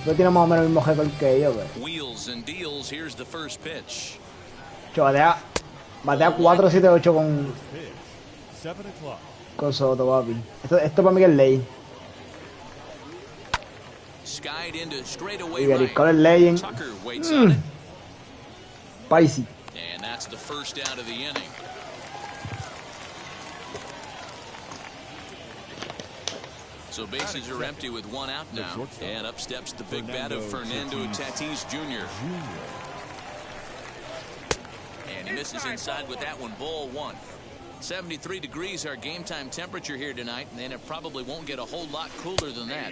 Tú tienes más o menos el mismo récord que yo, pero. Yo batea 4-7-8 con Soto, papi. Esto para mí que es ley. Y Gary Cole es Legend. Spicy. So bases are empty with one out now. And up steps the big bat of Fernando Tatis Jr. And he misses inside with that one, ball one. 73 degrees our game time temperature here tonight, and it probably won't get a whole lot cooler than that.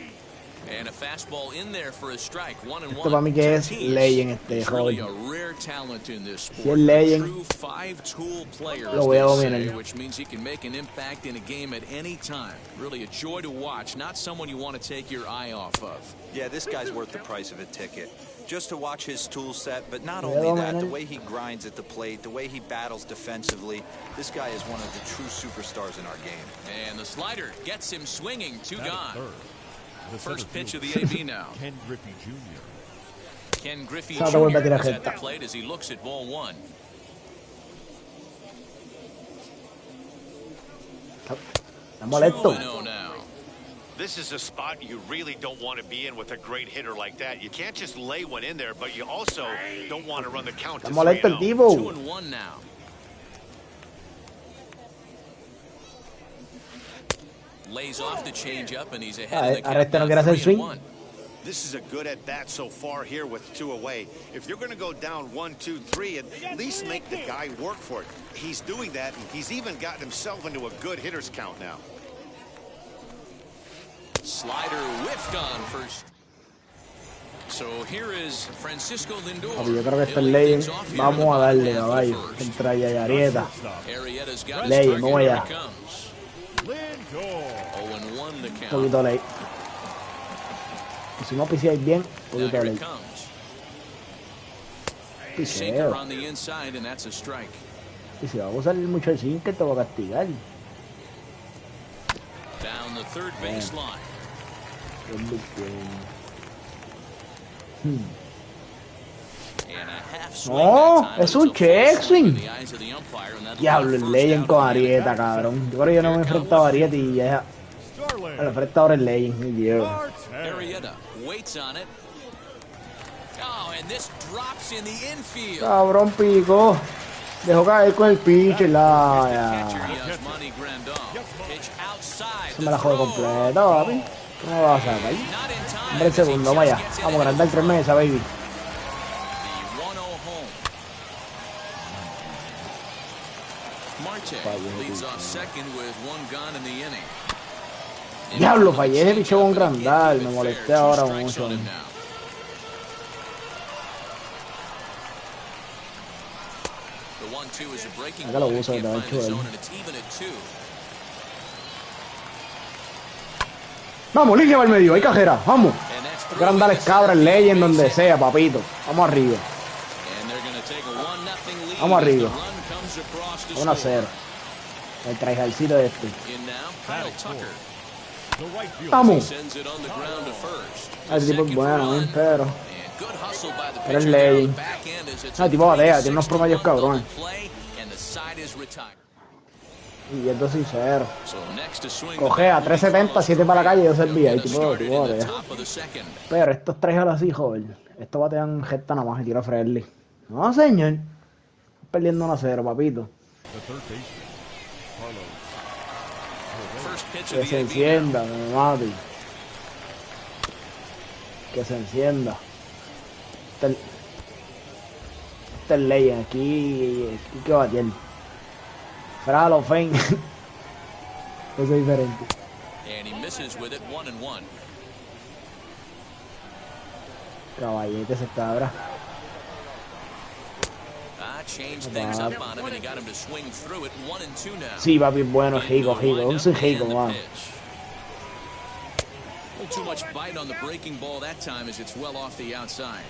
And a fastball in there for a strike. 1-1. Esto para mí que es Legend este really juego. a rare talent in this sport. Si es Legend, True five-tool player, lo voy a dominar. which means he can make an impact in a game at any time. Really a joy to watch. Not someone you want to take your eye off of. Yeah, this guy's worth the price of a ticket. Just to watch his tool set, but not only that, the way he grinds at the plate, the way he battles defensively, this guy is one of the true superstars in our game. And the slider gets him swinging, two gone. The first pitch of the AB now. Ken Griffey Jr. Ken Griffey Jr. is at the plate as he looks at ball one. This is a spot you really don't want to be in with a great hitter like that. You can't just lay one in there, but you also don't want to run the count to 3-0. 2-1 now. Lays off the changeup and he's ahead of the count. 3-1. This is a good at bat so far here with two away. If you're going to go down 1-2-3, at least make the guy work for it. He's doing that, and he's even gotten himself into a good hitter's count now. Slider whiffed on first. So here is Francisco Lindor. Yo creo que este es Legend. Vamos a darle, caballo. Entra ya Arieta. Legend, vamos allá. Un poquito late. Y si no piseáis bien, un poquito late. Piseo. Y si va a usar mucho el sinker, te voy a castigar. Down the third baseline. No, es un check swing. Diablo, el Legend con Arieta, cabrón. Yo creo que yo no me he enfrentado a Arieta y ya. Me enfrenta ahora el Legend, mi Dios. Cabrón, pico. Dejó caer con el pitcher, la. Se me la jode completa, papi. ¿Cómo va a sacar? Hombre, el segundo, vamos allá. Vamos a agrandar 3 meses, baby. Diablo, fallé ese picheo con Grandal. Me molesté ahora mucho. Acá lo uso, que te va a echar. Vamos, limpia para el medio, hay cajera, vamos. Grandal es cabra, el Legend, donde sea, papito. Vamos arriba. Vamos arriba. 1-0. El traijalcito este. Vamos. El tipo es bueno, pero el Legend. El tipo batea, tiene unos promedios cabrones. Y esto sí, 0. Coge a 370, 7 para la calle y 2 servía. Y tipo batea. Pero estos traijalos así, joven. Estos batean gesta nada más y tira Friendly. No, señor. Perdiendo 1-0, papito. Que se encienda, me mate. Que se encienda. Este es Legend, aquí que batear. Fralo, Fein. Eso es diferente. Caballete se cabra. Sí, papi, bueno, Higo, un Higo, man. Too much bite on the breaking ball that time as it's well off the outside.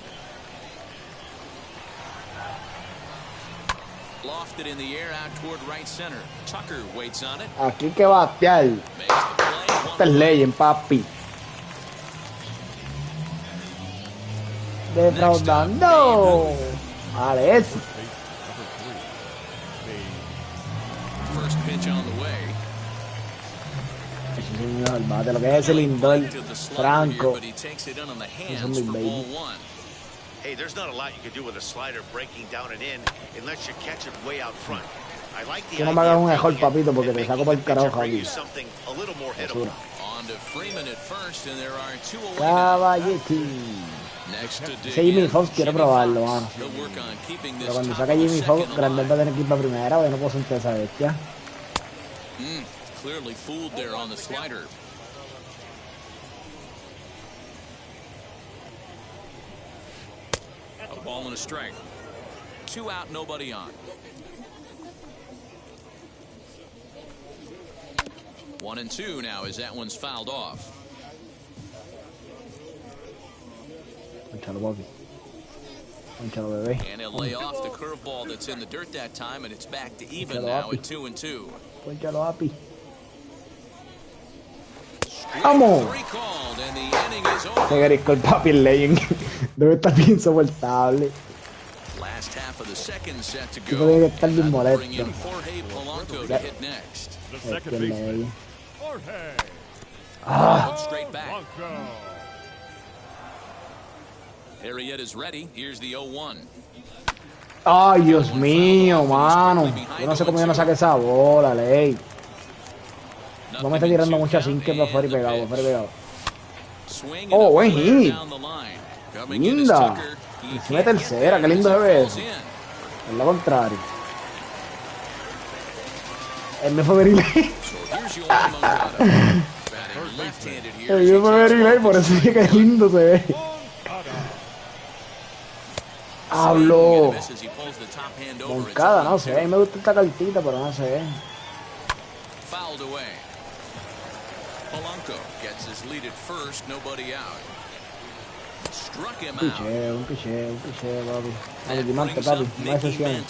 Lofted in the air out toward right center. Tucker waits on it. Aquí que batear. Este es Legend, papi. Defraudando. Alex. First pitch on the way. Sí, señor, bate lo que es ese Lindor Franco. Hey, there's not a lot you can do with a slider breaking down and in unless you catch it way out front. I like the Tú no me hagas un mejor, papito, porque te saco por el carajo aquí. On to Freeman at first, and there are two away. Caballeti. Ese Jimmy Fox quiero probarlo, mano. Pero cuando saque Jimmy Fox, Grandel va a tener que ir para primera, porque no puedo sentir esa bestia. Clearly fooled there on the slider. A ball and a strike. 2 out, nobody on. 1-2 now as that one's fouled off. Ponchalo, papi. Ponchalo, bebé. And he'll lay off the curveball that's in the dirt that time, and it's back to even now at 2-2. Ponchalo, papi. ¡Vamos! Se grisco el papi el Legend. Debe estar bien insoportable. Last half of the second set to Tipo go. debe estar bien molesto. Straight back. Arrieta is ready. Here's the 0-1. Ay, Dios mío, mano. Yo no sé cómo yo no saqué esa bola, Ley. No me está tirando mucha sinque para afuera y pegado, Oh, buen hit. Linda. Encima de tercera, qué lindo se ve eso. Es lo contrario. Él me fue very late. Él me fue very late, por eso dije que lindo se ve. Hablo. Moncada, no sé. A mí me gusta esta cartita, pero no sé. Fouled away. Polanco gets his lead at first, nobody out. Struck him out. Un picheo, papi. Alimante, papi. No hay sesión.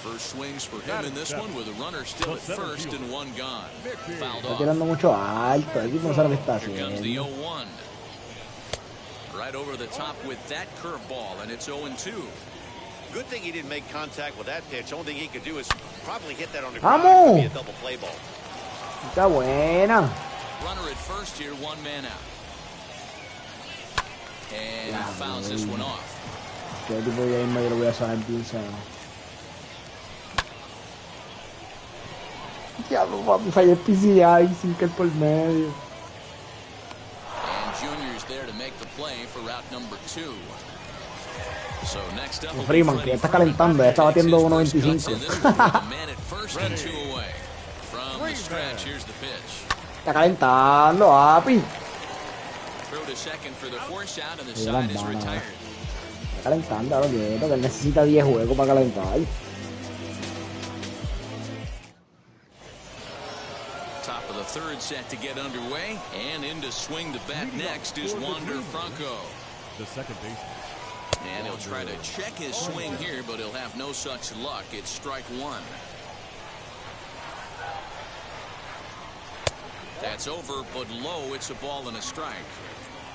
First swings for him in this one with a runner still at first and one gone. Fouled Está off. tirando mucho alto. El equipo no sabe lo que está Here comes the haciendo. 0-1. Right over the top with that curveball, and it's 0-2. Good thing he didn't make contact with that pitch. Only thing he could do is probably hit that on the Vamos. ground. Be a double play ball. Está buena. Runner at first here, one man out. And he fouls this one off. Este tipo de ahí yo lo voy a saber bien sano. Diablo, papi, fallé el PCI sin que el por medio. And Junior's there to make the play for route number 2. So next up, Freeman, que ya está calentando, ya está batiendo 1.25. Está calentando, papi. Está calentando, ahora que él necesita 10 juegos para calentar. Top of the third set to get underway, and in to swing the bat next is Wander Franco. The second baseman. And he'll try to check his swing here, but he'll have no such luck. It's strike one. That's over, but low. It's a ball and a strike.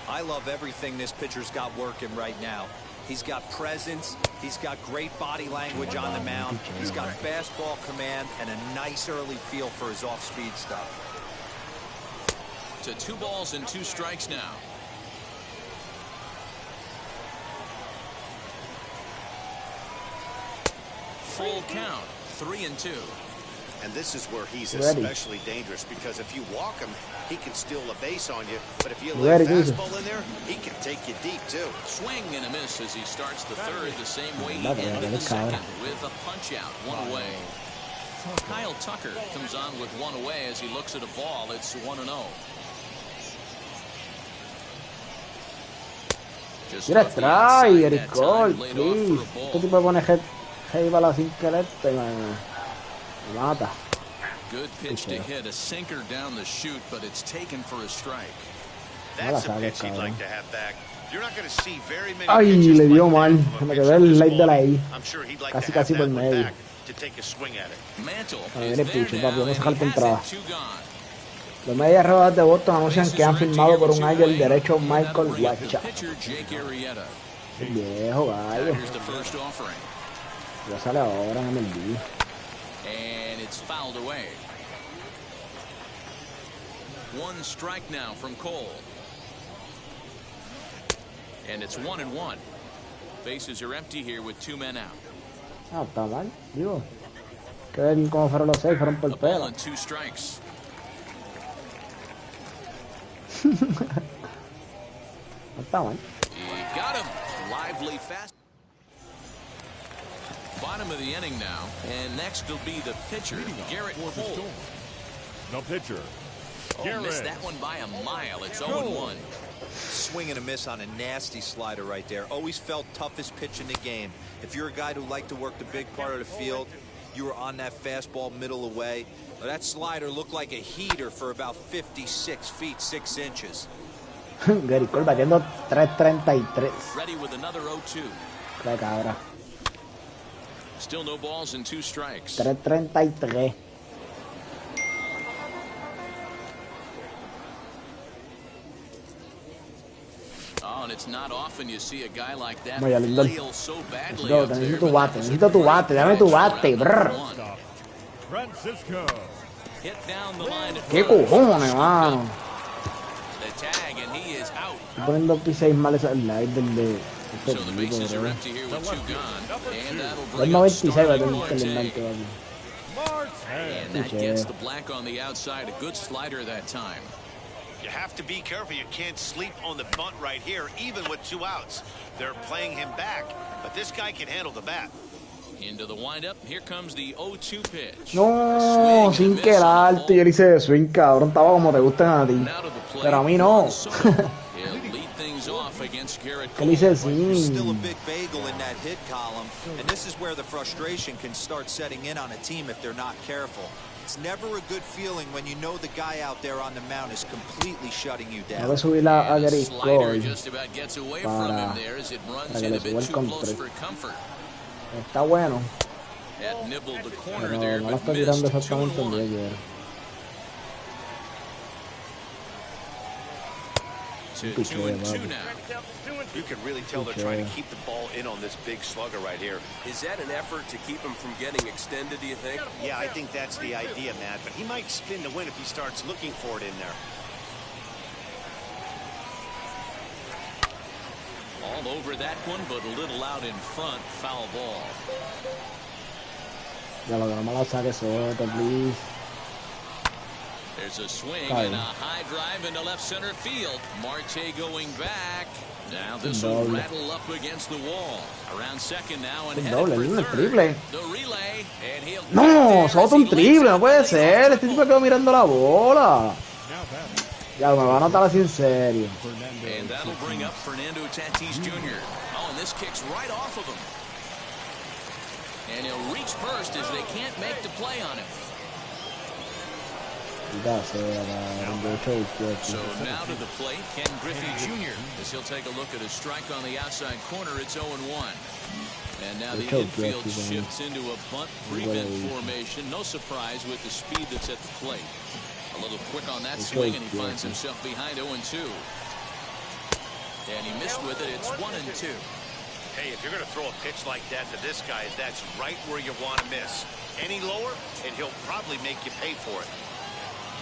I love everything this pitcher's got working right now. He's got presence. He's got great body language on the mound. He's got fastball command and a nice early feel for his off-speed stuff. To 2 balls and 2 strikes now. Full count, 3-2. And this is where he's especially dangerous, because if you walk him, he can steal a base on you. But if you let a fastball in there, he can take you deep too. Swing and a miss as he starts the third the same way he ended the second, with a punch out, 1 away. Kyle Tucker comes on with 1 away as he looks at a ball. It's 1-0. Mira, trae, Eric Cole, please. Este tipo pone heavy bala sin quererte y me mata. Good pitch to hit, a sinker down the chute, but it's taken for a strike. That's a pitch he'd like to have back. You're not going to see very many Ay, pitches le dio like mal. that from a Me pitcher quedé el this light de la ball. I. I'm sure he'd like Casi, to have casi that por one medio. back to take a swing at it. Mantle A is ver, el there picho, now, papi, vamos a and sacarte he has entrada. it 2 gone. Los medias rojas de Boston anuncian que han firmado por un año el derecho Michael Wacha. Pitcher Jake Arrieta. Viejo gallo. Here's the first offering. Ya sale ahora en MLB. And it's fouled away. One strike now from Cole. And it's 1-1. Bases are empty here with 2 men out. Ah, está mal, digo. Que ver cómo fueron los 6, fueron por The ball pelo. and 2 strikes. No está mal. He got him. Lively fast. Bottom of the inning now, and next will be the pitcher, Garrett Cole. The pitcher. Oh, missed that one by a mile. It's 0-1. Swing and a miss on a nasty slider right there. Always felt toughest pitch in the game. If you're a guy who liked to work the big part of the field, you were on that fastball middle away. But that slider looked like a heater for about 56 feet, 6 inches. Garrett Cole batiendo 3.33. Ready with another 0-2. Qué cabra. Still no balls and 2 strikes. 3.33. Oh, and it's not often you see a guy like that Vaya, Lindor. flail so badly Necesito, up there, necesito but tu bate, that was a necesito tu great bate, dame tu catch bate, around brr. the one. Francisco. Hit down the line at Qué first. cojones, mano. The tag, and he is out. Estoy poniendo P6 mal ese slide del de So este the tipo, bases are bro. empty here with 2 gone. And that'll El bring up 96 va a starting tener que eliminar Marte. todavía. And that Okay. gets the black on the outside. A good slider that time. You have to be careful. You can't sleep on the bunt right here, even with 2 outs. They're playing him back, but this guy can handle the bat. Into the windup. Here comes the 0-2 pitch. No, sin que el alto. Yo le hice de swing, cabrón. Estaba como te gustan a ti. Now to the plate. Pero a mí no. He'll lead things off against Garrett ¿Qué le hice Cole. así? Still a big bagel in that hit column, and this is where the frustration can start setting in on a team if they're not careful. It's never a good feeling when you know the guy out there on the mound is completely shutting you Voy down. a subir a And the Garrett slider Cole. just about gets away from him there as it runs para que in le a bit suba el too close control. for comfort. Está bueno, Had nibbled the corner pero there, no lo but está tirando missed. exactamente donde 2-1. yo quiero. To Picheo, 2-2 papi. now. You can really tell they're trying to keep the ball in on this big slugger right here. Is that an effort to keep him from getting extended, do you think? Yeah, I think that's the idea, Matt, but he might spin to win if he starts looking for it in there. All over that one, but a little out in front. Foul ball. Ya lo que no me la saque Soto, please. There's a swing Ay. and a high drive into left center field. Marte going back. Now this Un will doble. rattle up against the wall. Around second now and Un headed doble, for un third. triple. The relay, and he'll get No, there Soto as he un leads triple, no it puede with the ser. Este tipo triple. quedó mirando la bola. Ya me va a anotar así en serio. And that'll bring up Fernando Tatis Jr. Oh, and this kicks right off of him. And he'll reach first as they can't make the play on him. Ya sea, cabrón, de hecho, izquierdo. So now to the plate, Ken Griffey Jr. as he'll take a look at a strike on the outside corner. It's 0-1. And now the infield shifts into a bunt prevent formation. No surprise with the speed that's at the plate. A little quick on that swing, and he finds himself behind 0-2. And he missed with it. It's 1-2. Hey, if you're going to throw a pitch like that to this guy, that's right where you want to miss. Any lower, and he'll probably make you pay for it.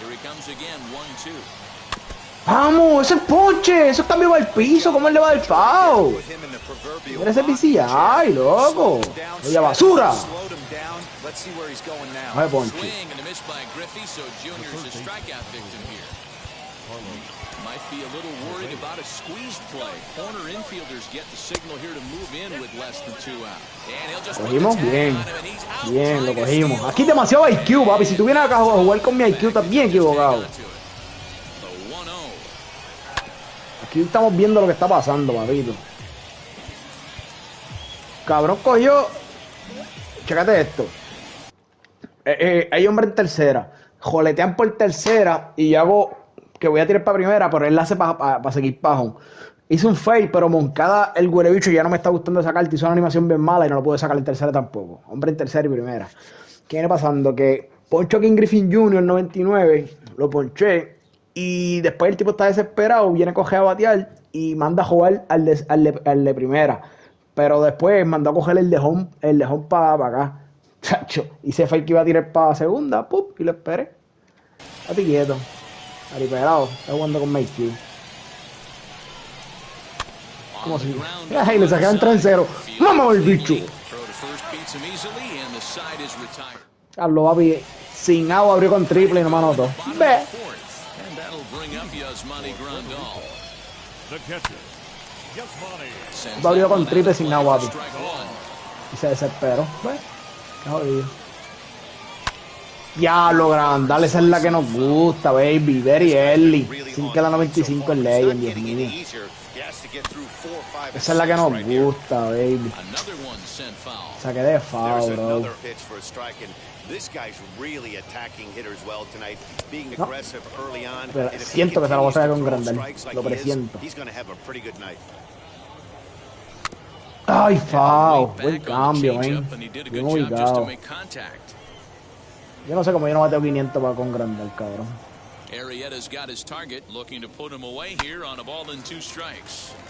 Here he comes again, 1-2. ¡Vamos! ¡Ese es ponche! ¡Eso también va al piso! ¿Cómo él le va al foul? Put him in the proverbial Mira ese rocking PCI, chair. loco. Slow him down, Oye, basura. slowed him down. Let's see where he's going now. Ay, ponche. Swing and a miss by Griffey, so Junior's a strikeout victim here. Might be a little worried about a squeeze play. Corner infielders get the signal here to move in with less than 2 out. And he'll just put the Cogimos tag bien. on him, and he's out Bien, lo trying to cogimos. steal Aquí it. demasiado IQ, papi. Si tú vienes acá a jugar con mi IQ, estás bien equivocado. Just hang on to it. The 1-0. Aquí estamos viendo lo que está pasando, papito. Cabrón cogió. Chécate esto. Hay hombre en tercera. Joletean por tercera y yo hago que voy a tirar para primera, pero él la hace para seguir pajón. Hice un fake, pero Moncada, el güerebicho, ya no me está gustando esa carta. Hizo una animación bien mala y no lo pude sacar en tercera tampoco. Hombre en tercera y primera. ¿Qué viene pasando? Que poncho a King Griffin Jr. 99, lo ponché y después el tipo está desesperado, viene a coger a batear y manda a jugar al de primera. Pero después mandó a coger el de home para acá. Chacho, hice fake que iba a tirar para segunda, ¡pup! Y lo esperé. A ti quieto. Ari pelado, está jugando con Mayfield. ¿Cómo así? Ay, le sacaron 3-0. ¡Vamos el bicho! Carlos papi, sin agua abrió con triple y no me anotó. Ve. Abrió con triple sin agua, papi. Y se desesperó. Ve. Qué jodido. Diablo, Grandal, esa es la que nos gusta, baby. Very early. Sin que la 95 es ley, en 10 mío. Esa es la que nos gusta, baby. Saqué de foul, bro. No, pero siento que se la voy a sacar con Grandal. Lo presiento. Ay, foul. Buen cambio, man. Bien ubicado. Yo no sé cómo yo no bateo 500 para con Grandal, cabrón.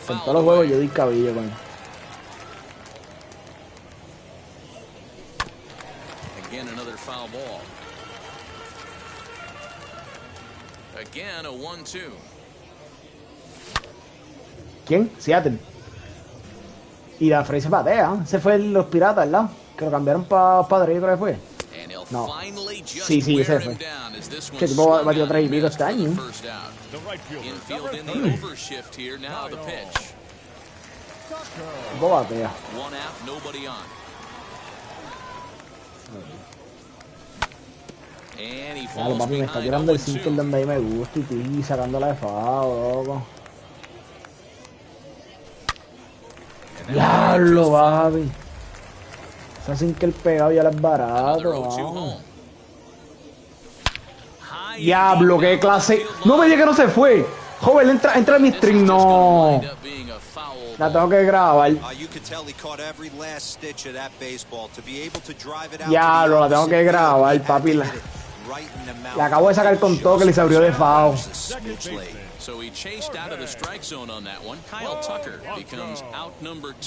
Con todos los juegos yo di cabillo, man. Again, another foul ball. Again, a 1-2. ¿Quién? Seattle. Y la Frey se patea. Ese fue los Piratas, ¿verdad? Que lo cambiaron para Padre, creo que fue. No. Sí, ese fue. Que tipo batió 3 y pico este año. Tipo batea. Claro, papi, me está tirando el 5 donde ahí me gusta y sacándola de fao, loco. Diablo, papi. Esa sin que el pegado ya es barato, vamos. Diablo, qué clase. No me diga que no se fue. Joven, entra en mi stream, no. La tengo que grabar. Diablo, la tengo que grabar, papi. La acabo de sacar con todo que le se abrió de foul.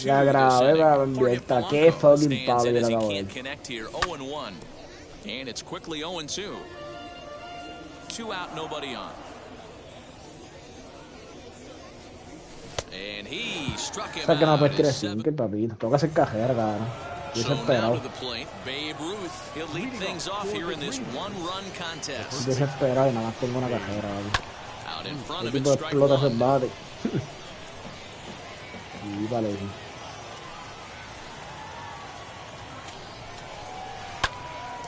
La grabé para enviar. Qué fucking palo que la acabo de ver. O sea que no puedes tirar 5, papito. Tengo que hacer cajera, cabrón. Estoy desesperado. Estoy desesperado y nada más tengo una cajera, papi. El tipo explota ese bate. Y vale.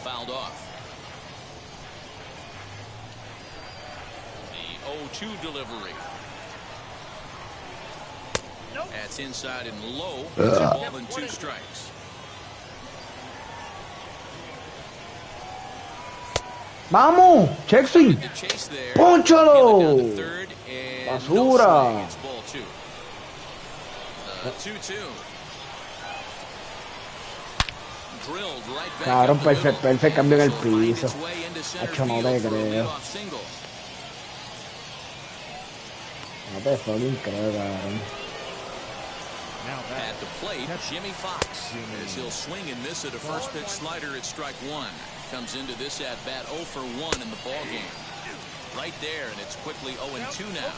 Fouled off. The 0-2 delivery. That's inside and low. It's a ball and 2 strikes. ¡Vamos! ¡Check swing! ¡Pónchalo! ¡Basura! Cabrón, perfecto cambio en el piso. Hecho, no te creo. No te fucking creo, cabrón. At the plate, Jimmy Fox, as he'll swing and miss at a first pitch slider at strike 1. Comes into this at bat 0 for 1 in the ball game. Right there, and it's quickly 0-2 now.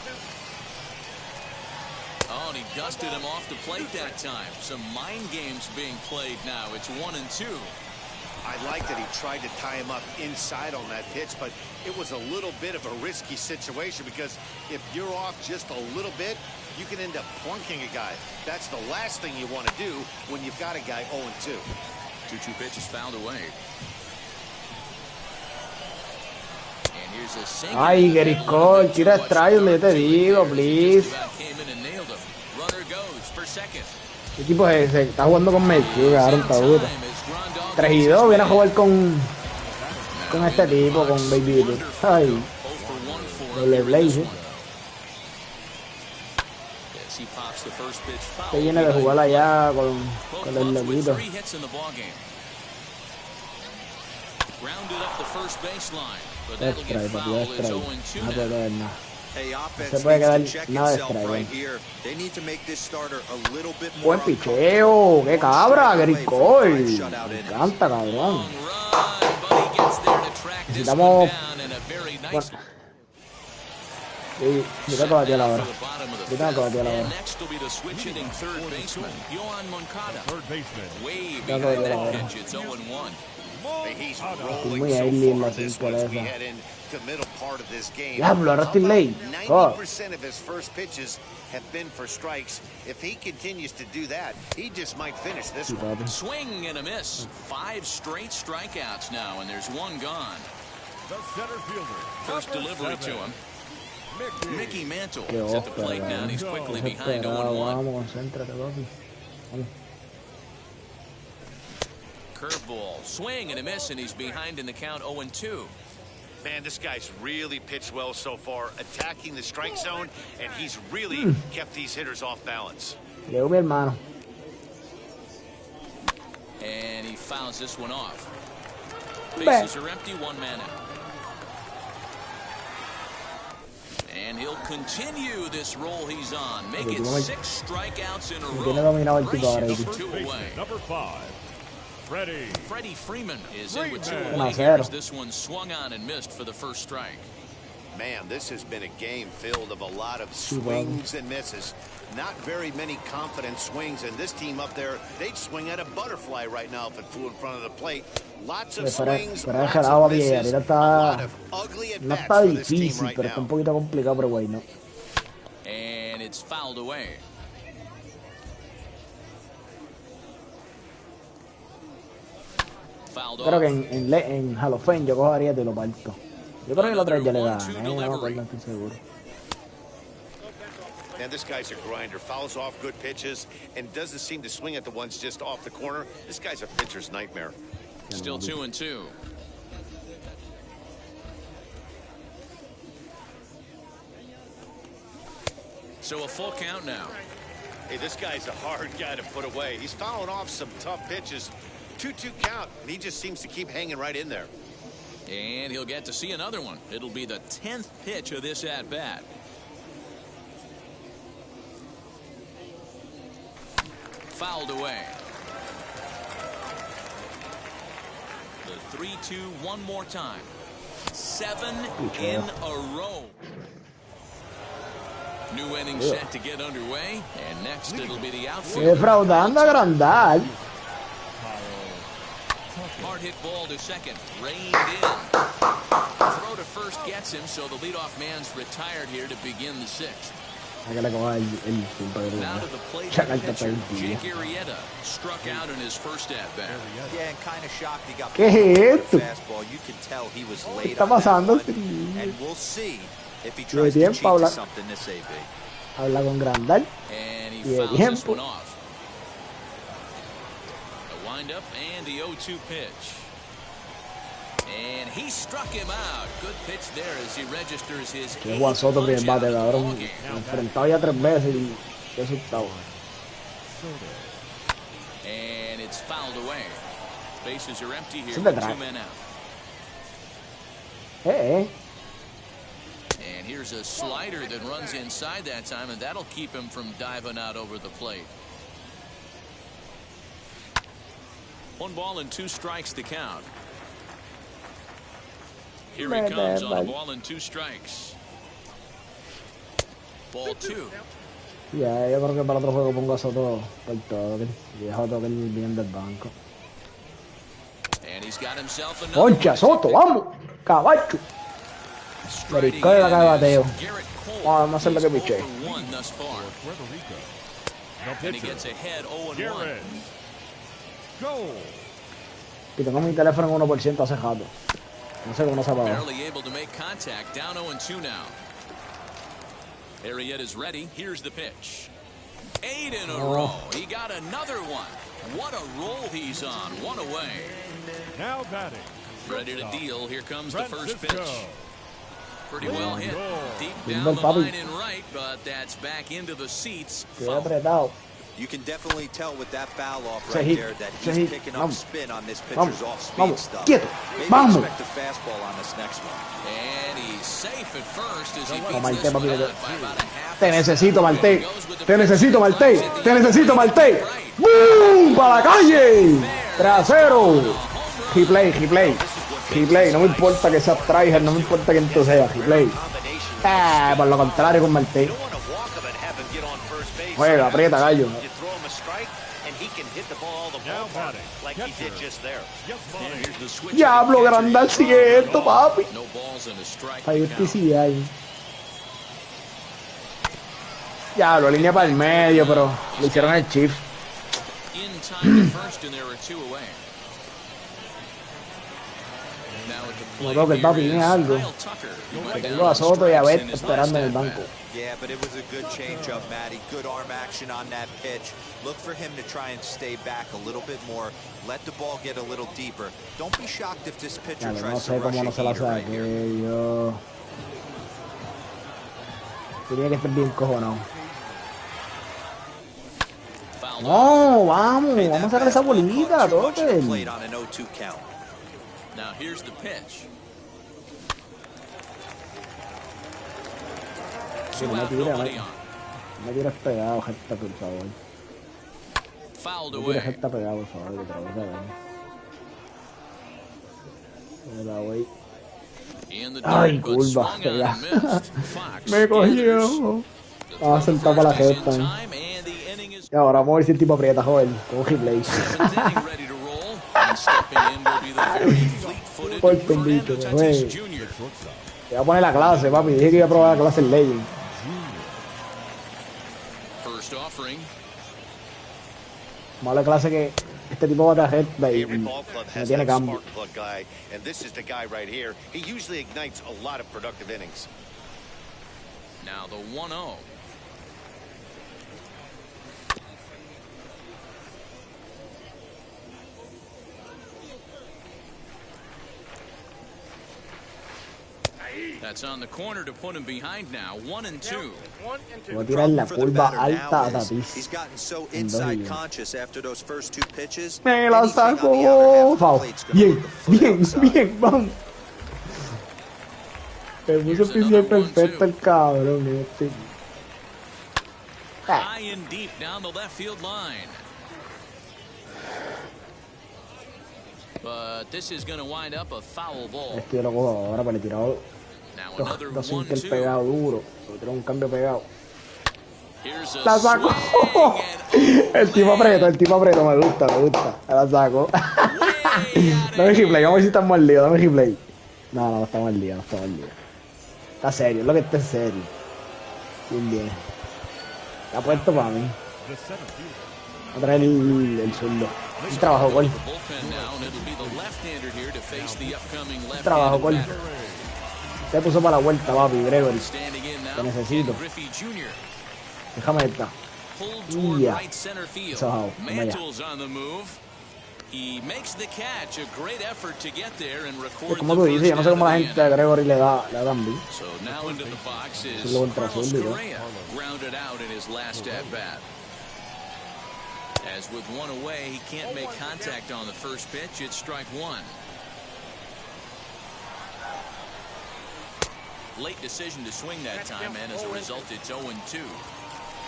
Oh, and he dusted him off the plate that time. Some mind games being played now. It's 1-2. I like that he tried to tie him up inside on that pitch, but it was a little bit of a risky situation because if you're off just a little bit, you can end up plunking a guy. That's the last thing you want to do when you've got a guy 0-2. 2-2 pitch is fouled away. Ay, Gericol, tira strike donde yo te digo, please. ¿Qué equipo es ese? Está jugando con Mayfield, cabrón, tabuto. 3-2, viene a jugar con este tipo, con Baby Blue. Ay, doble blaze. Este viene de jugar allá con el loquito. Extra, papi, extra. No puedo ver nada. Hey, Se offense puede needs quedar to check nada de itself strike. right here. They need to make this starter a little bit more Buen picheo, qué cabra, Gary Cole. Me encanta, cabrón. Long run, but he gets there to track this one Necesitamos. down and a very nice. Bueno. Sí, yo tengo que batir ahora. For the bottom of the Yo tengo que batir fifth. ahora. And next will be the switch hitting third baseman, Yohan Moncada. Third baseman. Way Tengo que behind batir that ahora. pitch. It's 0-1. He's Estoy rolling muy so ahí en far la this one as we cinta head into middle part of this game. Diablo, ahora estoy late. 90% of his first pitches have been for strikes. If he continues to do that, he just might finish this one. Swing and a miss. 5 straight strikeouts now, and there's one gone. The center fielder. First delivery to him. Mickey Mantle Qué is at the ópera, plate now, and he's quickly behind Desesperado, 0-1. vamos, concéntrate, papi. Vamos. Curveball, swing and a miss, and he's behind in the count 0-2. Man, this guy's really pitched well so far, attacking the strike zone, and he's really kept these hitters off balance. Llegó mi hermano. And he fouls this one off. Bases are empty, 1 man out. And he'll continue this roll he's on. Make it 6 strikeouts in a Tiene dominado el row. tipo ahora. Number 2 away. Number 5. Freddie Freeman is in with 2 1-0. away here as this one swung on and missed for the first strike. Man, this has been a game filled of a lot of swings and misses. Not very many confident swings, and this team up there, they'd swing at a butterfly right now if it flew in front of the plate. Lots of swings, lots of misses, a lot of ugly at No bats está for this team difícil, right pero está un now. poquito complicado, pero güey, no. And it's fouled away. Fouled Creo que off. en Hall of Fame yo cojo a Ariete y lo parto. Yo creo que la otra vez ya le gané, no me acuerdo, no estoy seguro. And this guy's a grinder, fouls off good pitches, and doesn't seem to swing at the ones just off the corner. This guy's a pitcher's nightmare. Still 2-2. So a full count now. Hey, this guy's a hard guy to put away. He's fouling off some tough pitches. 2-2 count, and he just seems to keep hanging right in there. And he'll get to see another one. It'll be the 10th pitch of this at-bat. Fouled away. The 3-2 one more time. 7 in a row. New inning set to get underway, and next it'll be the outfield. Defraudando a Grandal. Hard hit ball to second, reined in. Throw to first gets him, so the leadoff man's retired here to begin the 6th. Que le coja el Now to the plate, Chacal pitcher tapel, Jake Arrieta struck out in his first at-bat. Yeah, and kind of shocked he got ¿Qué es esto? fastball. You can tell he was late está on that pasando? one. And we'll see if he De tries to tiempo cheat to habla. something this AB. Habla con Grandal. And he Y de fouls this tiempo. one off. A windup and the 0-2 pitch. And he struck him out. Good pitch there as he registers his Que Juan Soto primer bate, cabrón. ballgame. Enfrentado ya 3 veces y qué asustado. And it's fouled away. Bases are empty here Sin with detrás. 2 men out. And here's a slider that runs inside that time, and that'll keep him from diving out over the plate. 1 ball and 2 strikes to count. Here he comes on a ball and 2 strikes. Ball 2. Ya, yo creo que para otro juego pongo a Soto por todo. Y dejo a Soto bien del banco. And he's got himself another Concha, Soto, vamos. Caballo. Merisco de la cara de bateo. Vamos a hacer lo que piché. And he gets ahead 0-1. Go. Y tengo mi teléfono en 1% hace rato. No sé cómo no se apagó. Barely able to make contact. Down 0-2 now. Arrieta's ready. Here's the pitch. 8 in a row. He got another one. What a roll he's on. 1 away. Now batting. Ready to deal. Here comes the first pitch. Pretty well hit. Deep Bien down del the papi. line and right, but that's back into the seats. Quedé apretado. You can definitely tell with that foul off right there that he's picking up spin on this pitcher's off-speed stuff. Maybe expect a fastball on this next one. And he's safe at first as he beats Marte, this one papi, out by about a half. te necesito, Marte. Te necesito, Marte. Te necesito, Marte. ¡Boom! ¡Para la calle! 3-0. Replay. No me importa que seas tryhard, no me importa quién tú seas. Replay. Por lo contrario con Marte. Juega, aprieta, gallo. Diablo, grandal sigue esto, papi. Hay justicia ahí. Diablo, línea para el medio, pero le hicieron el chip. No creo que el papi tiene algo. Que tengo a Soto y a Bet esperando en el banco. Yeah, but it was a good change-up, Matty. Good arm action on that pitch. Look for him to try and stay back a little bit more. Let the ball get a little deeper. Don't be shocked if this pitcher tries to rush a heater right here. Yo tenía que estar bien cojonado. No, vamos a sacar esa bolita, toque. Now here's the pitch. No me tires pegado, gente, por favor. Fouled No away. tires gente pegado, por favor, que te lo voy a ver. Ay, curva, ya. Me cogió. Vamos a sentar para la gesta. Y ahora vamos a ver si el tipo aprieta, joven. Con replay. Por pendito, güey. Te voy a poner la clase, papi. Dije que iba a probar la clase en Legend. Vamos a la clase que este tipo va a traer y no tiene cambio. Now the 1-0. That's on the corner to put him behind now. 1-2. Voy a tirar la curva alta a Tatis. He's gotten so inside conscious after those first two pitches. Me la sacó. Bien, vamos. Me puso oficial perfecto el cabrón este. High and deep down the left field line. But this is going to wind up a foul ball. Este yo lo cojo ahora para el tirado. Dos sinker pegado duro. Lo tiró un cambio pegado. La saco. El tipo apretó, me gusta. La saco. Dame replay, vamos a ver si estamos al lío, dame replay. No estamos al lío, Está serio, es lo que está en serio. Bien. Está puesto para mí. Voy a traer el zurdo. Un trabajo, gol. Trabajo, gol. Se puso para la vuelta, papi, Gregory. Te necesito. Déjame esta. Ya. Eso es como tú dices, yo no sé cómo la gente a Gregory le dan bien. Es lo contra zurdo. As with one away, he can't make contact on the first pitch. It's strike one. Late decision to swing that time, and as a result, it's 0-2.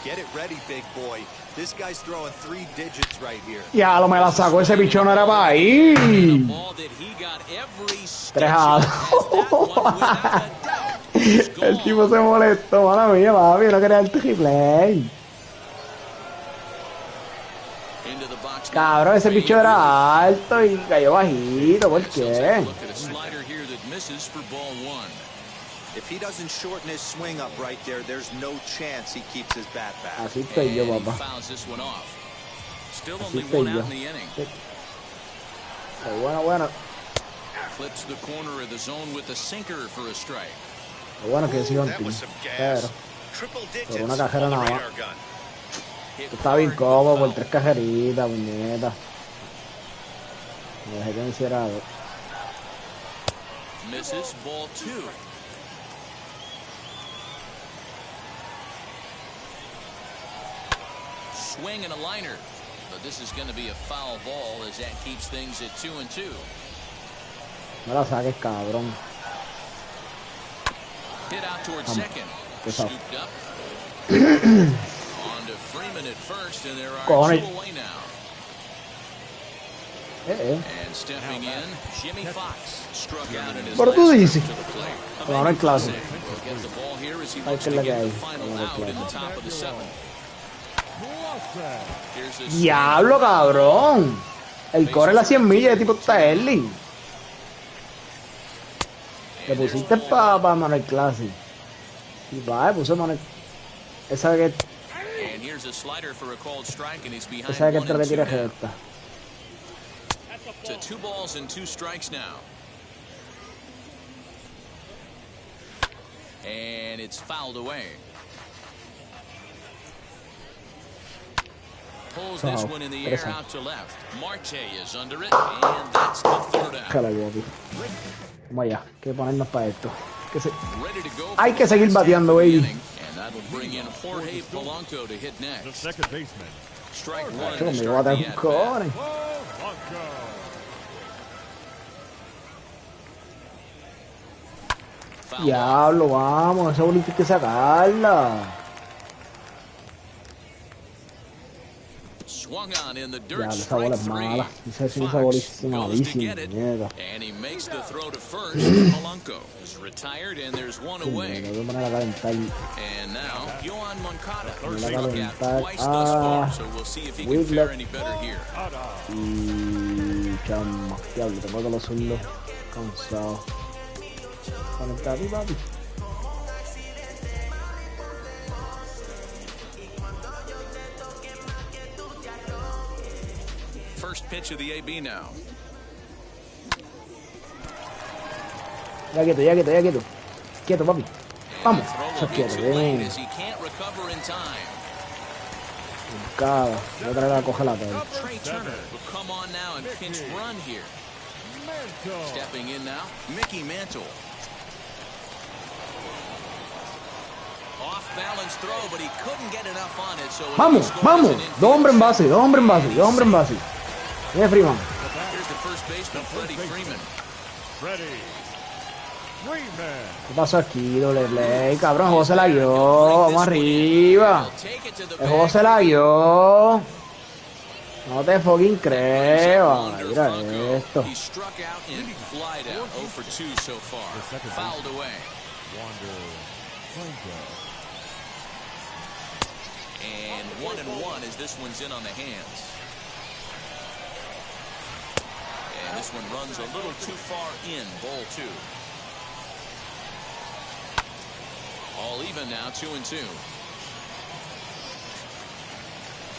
Get it ready, big boy. This guy's throwing 3 digits right here. Ya lo me la sacó, ese bichón era para ahí. 3-2. El tipo se molestó, mala mía, papi, no quería el triple. Cabrón, ese bicho era alto y cayó bajito, ¿por qué? If he doesn't shorten his swing up right there, there's no chance he keeps his bat back. Así estoy yo, papá. Así estoy yo. Bueno. Clips the corner of the zone with the sinker for a strike. Lo bueno que sí, pero por una cajera nada más. Está bien cómodo por 3 cajeritas, puñeta. Me dejé que me hiciera algo. Misses ball 2. swing and a liner. But this is going to be a foul ball as that keeps things at 2-2. No la saques, cabrón. Hit out towards second. Scooped up. On to Freeman at first, and there are 2 away now. And stepping in, Jimmy Fox struck out in his last trip to the plate. Ahora en clase. Get the ball here as he looks to get the final out in the top of the 7th. Diablo, cabrón. El corre las 100 millas, de tipo está early. Le pusiste para Manuel Classic. Y va, puse Manuel. Esa que. Esa que te retira recta. To 2 balls and 2 strikes now. And it's fouled away. Pulls this one in the air out to left. Marte is under it, and that's the 3rd out. Vamos allá, hay que ponernos para esto. Hay que seguir bateando, baby. And that'll bring in Jorge Polanco to hit next. The second baseman. Strike 1 Me to voy a start dar the un at-bat. core. Diablo, vamos, esa bolita hay que sacarla. Swung on in the dirt. Diablo, esa bola es mala. Esa bola es malísima, mierda. And he makes the throw to first. Polanco is retired, and there's 1 away. Me voy a poner a calentar. And now, Yohan Moncada Me voy a struck out calentar twice thus far, so we'll see if he can fare any better here. Y chama, diablo, tengo que los zurdos cansado. Conectar y papi. First pitch of the AB now. Ya quieto, ya quieto, ya quieto. Quieto, papi. Vamos. Eso es quieto, bien. As he can't recover in time. Cada. Voy a traer a coger la tele. Trey Turner will come on now and pinch run here. Stepping in now, Mickey Mantle. Off balance throw, but he couldn't get enough on it, so Vamos, vamos. 2 hombres en base, 2 hombres en base, 2 hombres en base. Viene Freeman. Here's the first baseman, Freddie Freeman. ¿Qué pasó aquí, doble play? Cabrón, el juego se la guió. Vamos arriba. El juego se la guió. No te fucking creo. Mira esto. He struck out and flied out. 0 for 2 so far. Fouled away. And 1-1 as this one's in on the hands. And this one runs a little too far in. Ball 2. All even now, 2-2.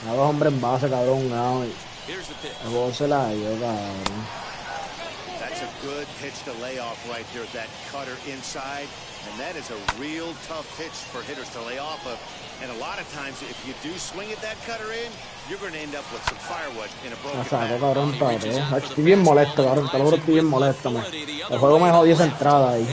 A 2 hombres en base, cabrón. Here's the pitch. El juego se la dio, cabrón. That's a good pitch to lay off right there. That cutter inside. And that is a real tough pitch for hitters to lay off of. And a lot of times, if you do swing at that cutter in, you're going to end up with some firewood in a broken bat. Cabrón, estoy bien molesto, cabrón. Te lo juro, estoy bien molesto, man. El juego me jodió esa entrada ahí.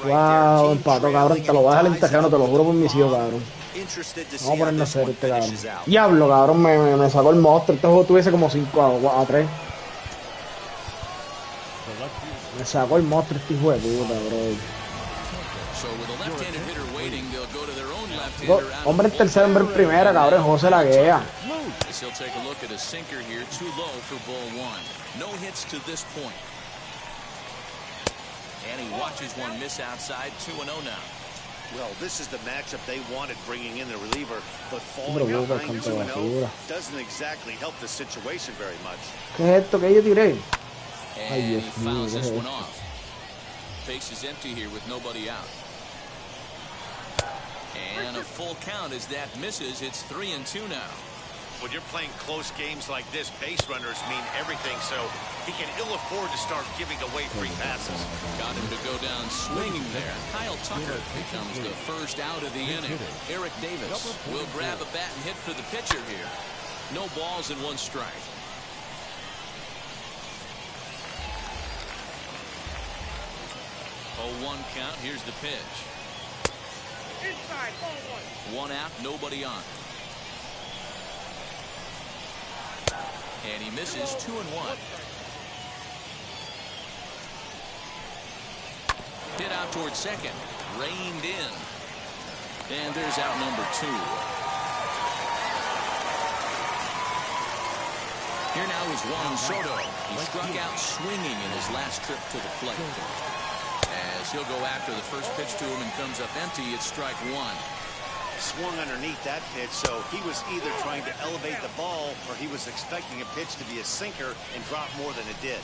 Wow, empato, cabrón. Te lo voy a dejar en terreno, te lo juro por mis hijos, cabrón. Vamos a ponernos serio este cabrón. Diablo, cabrón, me sacó el monstruo. Este juego tuviese como 5-3. Me sacó el monstruo este hijo de puta, bro. Hombre en tercero, hombre en primera, cabrón. José la guía. And he watches one miss outside. 2-0 now. Well, this is the matchup they wanted, bringing in the reliever, but falling behind 2-0 doesn't exactly help the situation very much. ¿Qué es esto que yo tiré? And he fouls this one off. Base is empty here with nobody out. And a full count as that misses. It's 3-2 now. When you're playing close games like this, base runners mean everything, so he can ill afford to start giving away free passes. Got him to go down swinging there. Kyle Tucker becomes the first out of the inning. Eric Davis will grab a bat and hit for the pitcher here. No balls and 1 strike. 0-1 count. Here's the pitch. One out, nobody on. And he misses 2-1. Hit out towards second. Reined in. And there's out number 2. Here now is Juan Soto. He struck out swinging in his last trip to the plate. As he'll go after the first pitch to him and comes up empty, it's strike 1. Swung underneath that pitch, so he was either trying to elevate the ball or he was expecting a pitch to be a sinker and drop more than it did.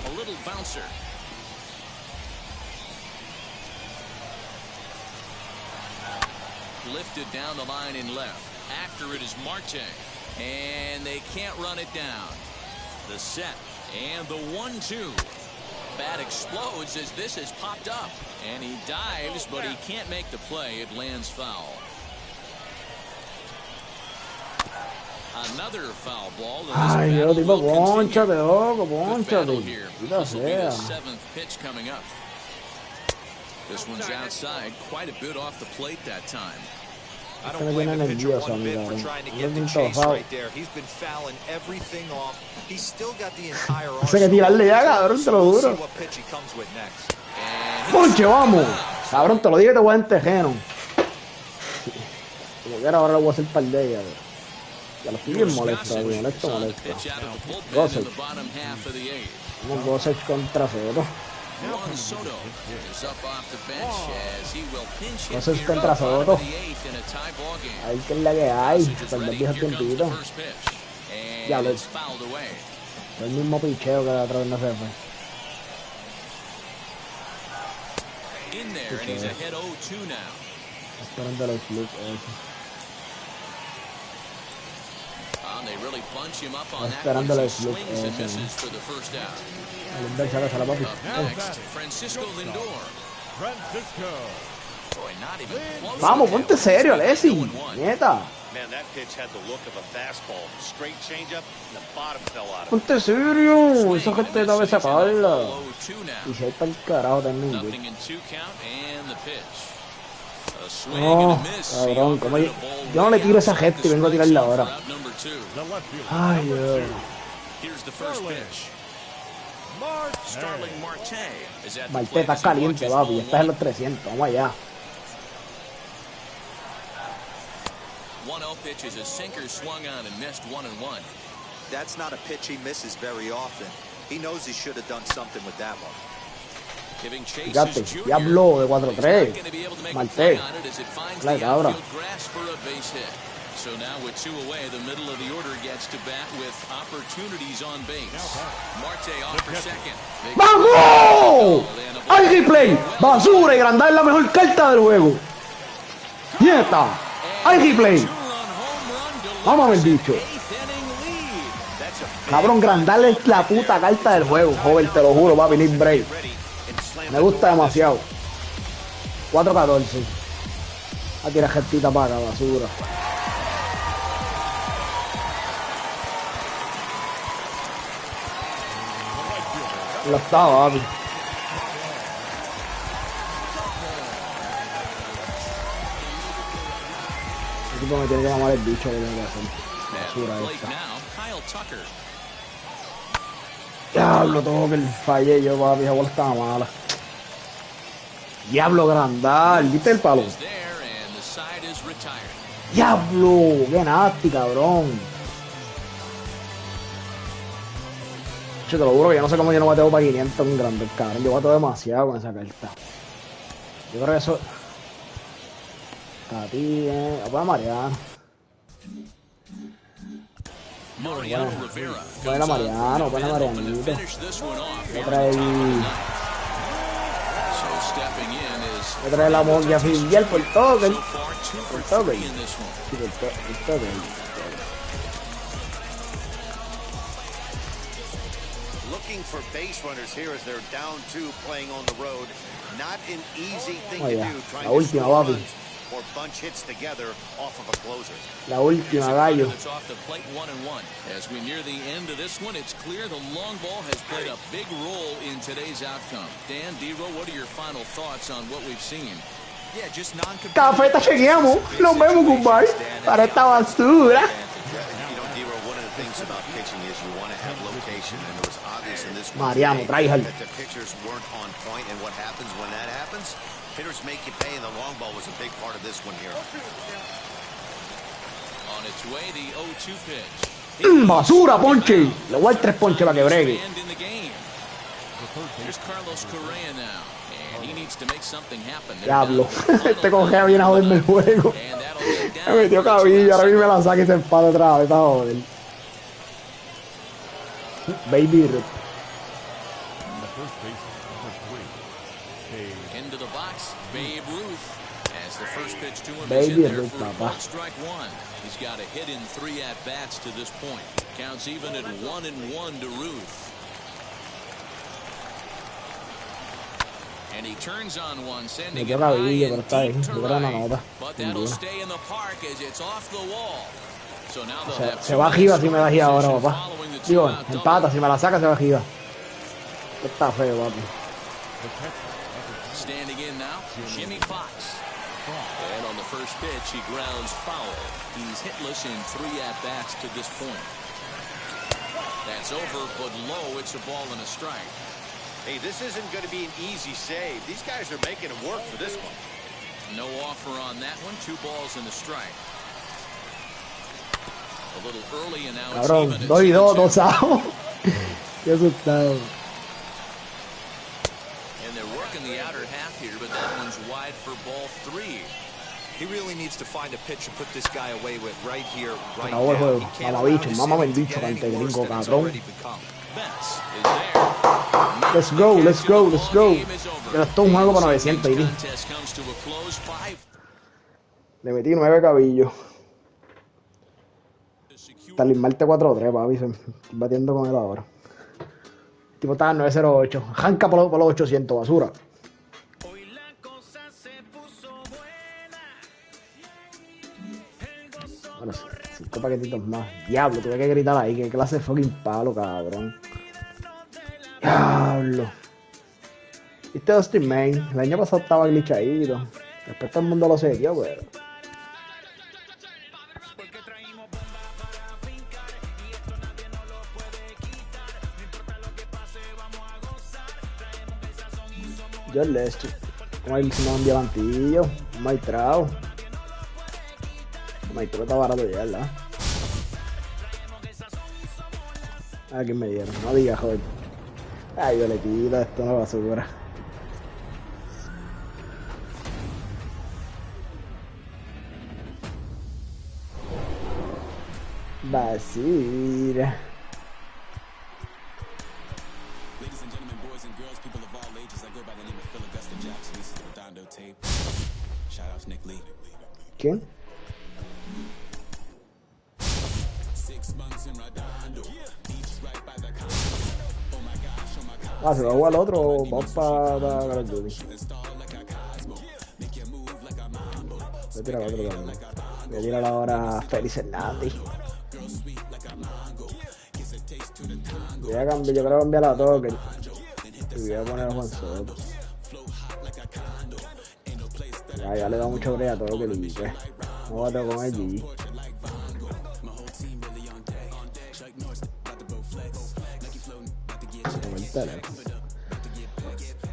A little bouncer. Lifted down the line in left. After it is Marte. And they can't run it down. The set and the 1-2. Bat explodes as this has popped up. And he dives, but he can't make the play. It lands foul. Another foul ball. Ay, Dios, tipo, ponchate, loco, ponchate. This will be the 7th pitch coming up. This one's outside, quite a bit off the plate that time. I don't blame the pitcher one bit for trying to get the chase right there. He's been fouling everything off. He's still got the entire arsenal. We'll see what pitch he comes with next. Ponche, vamos. Cabrón, te lo dije, te voy en tejeno. Como que ahora lo voy a hacer par de ellas. Ya lo estoy bien molesto. Gossage. Vamos, Gossage contra Soto. Gossage contra Soto. Ahí que es la que hay. Perder viejo tiempito. Diablo. Es el mismo picheo que la otra vez no se fue. Esperando el flip esperando el flip el inverso a la papi. Vamos, ponte serio, Alessi. Nieta. Ponte serio. Esa gente debe sacarla. Y si hay para el carajo también. No, cabrón, como yo no le tiro a esa gente y vengo a tirarla ahora. Ay, Dios. Marte, estás caliente, papi. Estás en los 300. Vamos allá. 1-0 pitch is a sinker swung on and missed 1-1. That's not a pitch he misses very often. He knows he should have done something with that one. Fíjate, diablo de 4-3. Marte. La cabra. So now with 2 away, the middle of the order gets to bat with opportunities on base. Marte off for second. ¡Vamos! ¡Hay replay! ¡Basura! Y Grandal es la mejor carta del juego. ¡Nieta! ¡Hay replay! Vamos a ver, bicho. Cabrón, Grandal es la puta carta del juego. Joven, te lo juro, va a venir break. Me gusta demasiado. 4-14. A tirar gestita para acá, basura. La estaba, papi. El tipo me tiene que llamar el bicho que tiene que hacer. Basura esta. Diablo, todo que fallé yo, papi. Esa bola estaba mala. Diablo, Grandal. ¿Viste el palo? Diablo, qué nasty, cabrón. Yo te lo juro que yo no sé cómo yo no bateo para 500 un grande, cabrón. Yo bateo demasiado con esa carta. Yo creo que eso... A ti, a Mariano. Pon a Mariano, pon a Marianito. Le trae la monja filial por toque. Por toque. Sí, por toque. Looking for base runners here as they're down 2 playing on the road. Not an easy thing to do, trying to score runs or bunch hits together off of a closer. La última, gallo. As we near the end of this one, it's clear the long ball has played a big role in today's outcome. Dan, D-Row, what are your final thoughts on what we've seen? Cafeta, chequeamos. Nos vemos, goodbye. Para esta basura. Mariano, tryhard. Hitters make you pay, and the long ball was a big part of this one here. On its way, the 0-2 pitch. Basura, ponche. Le voy a dar 3 ponches para que bregue. Here's Carlos Correa now, and he needs to make something happen. Diablo, este cojea viene a joderme el juego. Me metió cabillo, ahora mismo me la saca y se empata otra vez para joder. Baby Ruth. Into the box, Babe Ruth. As the first pitch to him Baby is in there Ruth, for papa. strike one. He's got a hit in 3 at-bats to this point. Counts even at 1-1 to Ruth. And he turns on one, sending it high and deep to right. But that'll stay in the park as it's off the wall. So now they'll have Se va arriba si me da gira ahora, papá. Digo, empata, si me la saca se va arriba. Está feo, papi. Standing in now, Jimmy Fox. And on the first pitch, he grounds foul. He's hitless in 3 at-bats to this point. That's over, but low. It's a ball and a strike. Hey, this isn't going to be an easy save. These guys are making it work for this one. No offer on that one. 2 balls and a strike. A little early and now it's Cabrón, even. 2-2, 2-2. Qué asustado. And they're working the outer half here, but that one's wide for ball 3. He really needs to find a pitch to put this guy away with right here, right Acabó el now. juego. He can't Mamabicho, allow his mámame el season to bicho, get any cante worse gringo, than it's cabrón. already become. Betts is there. Let's go, let's go, let's go. Le gastó un juego para 900 y Contest comes to a close. 5. le metí 9 cabillos. Talimarte 4-3, papi. Estoy batiendo con él ahora. El tipo estaba en 908. Janca por los 800, basura. Bueno, 5 paquetitos más. Diablo, tuve que gritar ahí. Qué clase de fucking palo, cabrón. Diablo. Este Dustin Main, el año pasado estaba glitchadito. Después todo el mundo lo seguía, pero. Yo el Lester. Como ahí hicimos un diamantillo. Un maestrao. Un maestrao está barato ya, ¿verdad? Ah, ¿quién me dieron? No digas, joder. Ay, Violetita, esto no va a basura. Basura. ¿Quién? Ah, se va a jugar el otro o vamos para Call of Duty. Voy a tirar otro también. Voy a tirar ahora a Félix Hernández. Voy a cambiar, yo creo que cambiar a Token. Y voy a poner a Juan Soto. Ya le da mucho brea a Token y pues. No voy a tocar con el GG.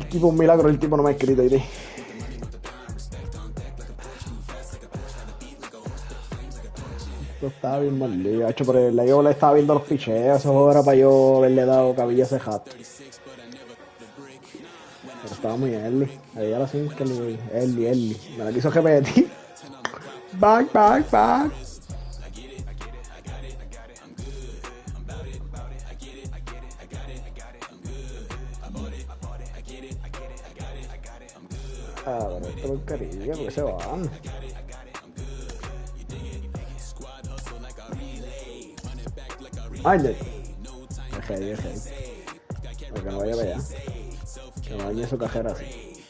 El tipo un milagro, el tipo no me ha escrito, ¿sí? Esto estaba bien mal, hecho, pero la yo le estaba viendo los picheos, eso era para yo haberle dado cabilla a ese hat. Pero estaba muy early, ahí a las 5 early, me la quiso repetir. Back. Ah, pero esto es porquería, porque se van. Ay, dejé. Porque no vaya para allá. Que no vaya su cajera así.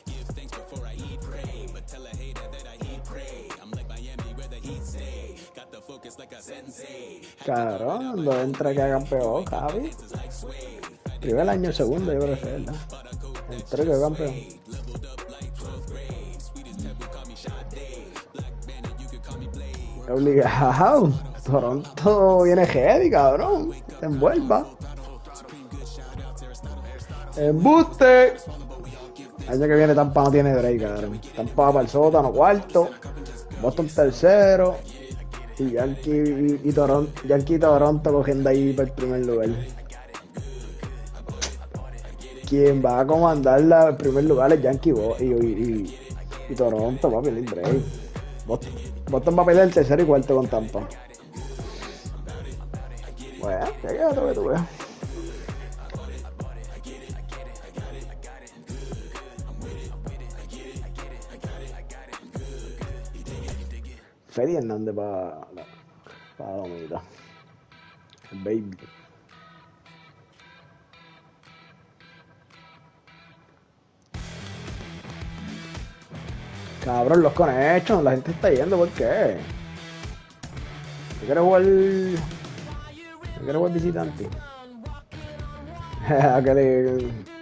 Cabrón, no entra que campeón, Javi. Primer año, segundo, yo creo que es, ¿verdad? Entré que campeón. Obligado. Toronto viene heavy, cabrón. Te envuelva. ¡Embuste! El año que viene Tampa no tiene break, cabrón. Tampa va para el sótano cuarto. Boston tercero. Y Yankee y Toronto cogiendo ahí para el primer lugar. Quien va a comandar el primer lugar es Yankee y Toronto, papi, el break. Boston va a pelear el tercero y cuarto con Tampa. Bueno, ya queda otro que tú veas. Freddy Hernández para la lomita. El baby. Cabrón, los conectos, la gente está yendo, ¿por qué? Yo quiero jugar visitante.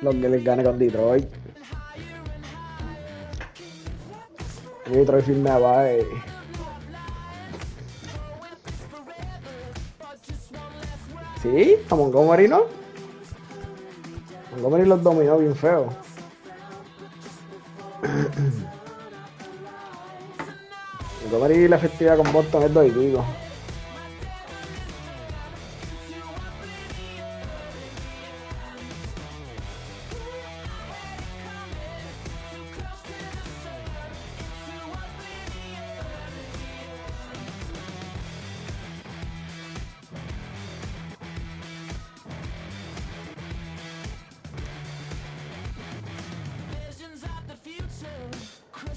Los que les gane con Detroit. Y Detroit firme abajo. Sí, a Montgomery no. Montgomery los dominó bien feo. Montgomery la efectividad con Boston es 2 y pico.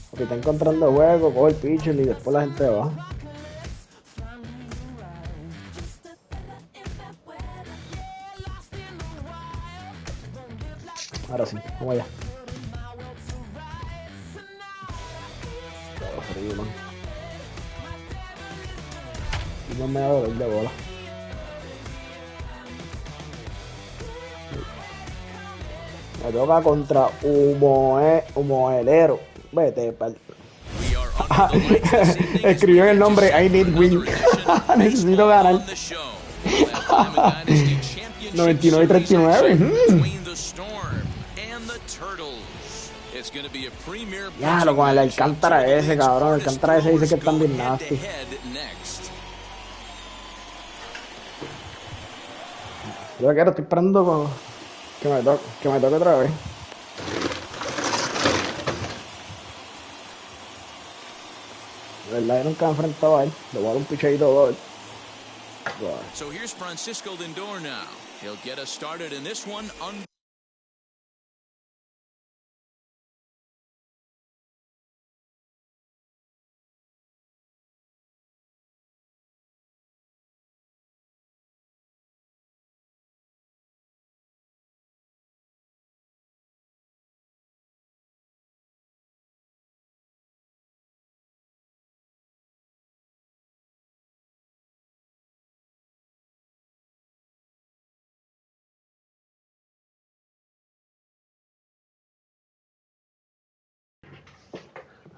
Porque está encontrando juego, coge el pitcher y después la gente va. Ahora sí, vamos allá. Todo frío, man. Y no me da dolor de bola. Me toca contra Humoelero. Vete, pal. Escribió el nombre I need win. Necesito ganar. 99-39. Ya, lo con el Alcántara ese, cabrón. El Alcántara ese dice que están bien nasty. Yo quiero, estoy esperando que me toque otra vez. De verdad, yo nunca me he enfrentado a él. Le voy a dar un pichadito doble. So here's Francisco Lindor now. He'll get us started in this one.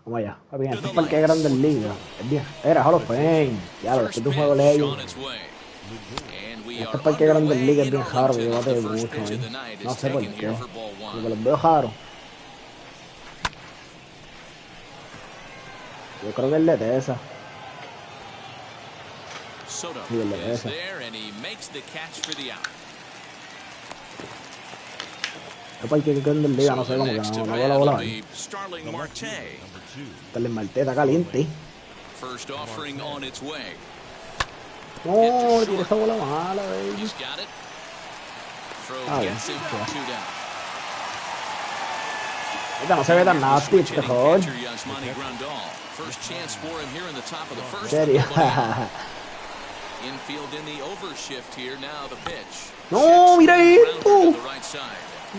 Vamos allá. Papi, este es parque grande en liga. Es bien. Era Hall of Fame. Ya, lo que es un juego ley. Este parque grande en liga es bien raro. Yo bate mucho, no sé por qué. Porque los veo raros. Yo creo que es de Tesa. Sí, el de Tesa. Este parque grande en liga, no sé cómo que no veo la bola ahí. Está el Marte, está caliente. No, tiene esa bola mala, baby. Ah, bien. Esta no se ve tan nasty, este joder. En serio. No, mira esto.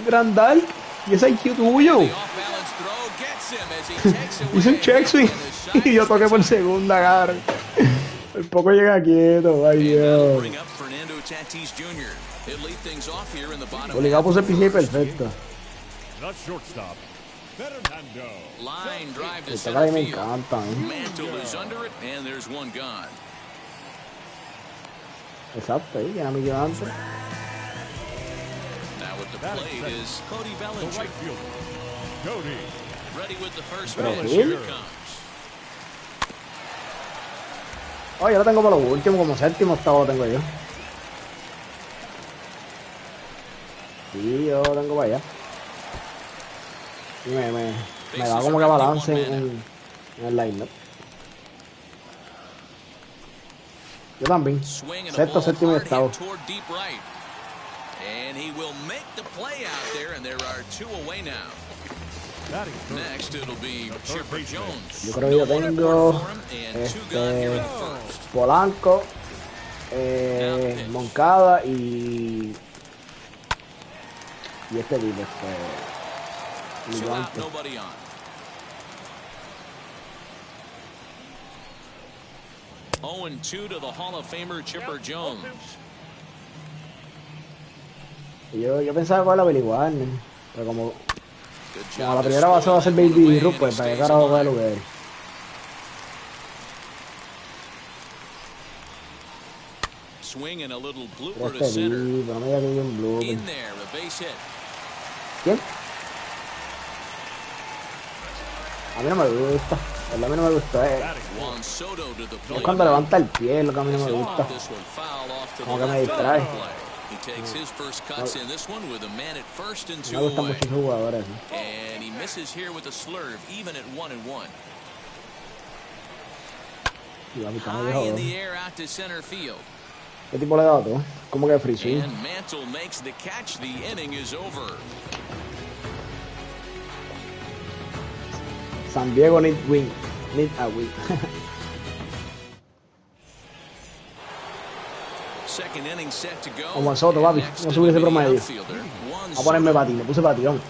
Grandal. Y ese IQ tuyo. Hice un check swing. Y yo toqué por segunda, cabrón. El poco llega quieto, ay Dios. Obligado puse el piche perfecto. Line drive to Esta center calle me field. encanta, Mantle is under it, and there's one gone. Exacto, ahí tiene a mi gigante. Now at the plate is Cody Bellinger. Cody. Ready with the first Pero pitch. sí. Here it comes. Oh, yo lo tengo para lo último, como séptimo, octavo lo tengo yo. Sí, yo lo tengo para allá. Y me da como que balance en el line-up. Yo también. Sexto, séptimo y octavo. And he will make the play out there, and there are two away now. Next, it'll be Chipper Jones. Yo creo que yo tengo Polanco, Moncada y este tipo, Two out, nobody on. Oh, and 2 to the Hall of Famer Chipper Jones. Yo pensaba con la Billy Warner, pero como la primera base va a ser Baby Ruth, pues para qué carajo voy a lugar. Swing and a little blooper to Este center. tipo, no me diga que hay un blooper. In there, a base hit. ¿Quién? A mí no me gusta. A mí no me gusta. Juan Soto to the Es plate. cuando levanta el pie, lo que a mí no me gusta. This one foul off to Como the que me left distrae. play. He takes his first cuts in this one with a man at first and 2 Me gustan away. mucho esos jugadores. And he misses here with a slurve, even at 1-1. Y a mí también High me in jodó. the air out to center field. ¿Qué tipo le da tú? ¿Cómo que free swing? And Mantle makes the catch. The inning is over. San Diego need win. Need a win. Second inning set to go. Como el Soto, papi. Next No it'll subí ese be the promedio. outfielder, Juan A ponerme Soto. batín, me puse batillón.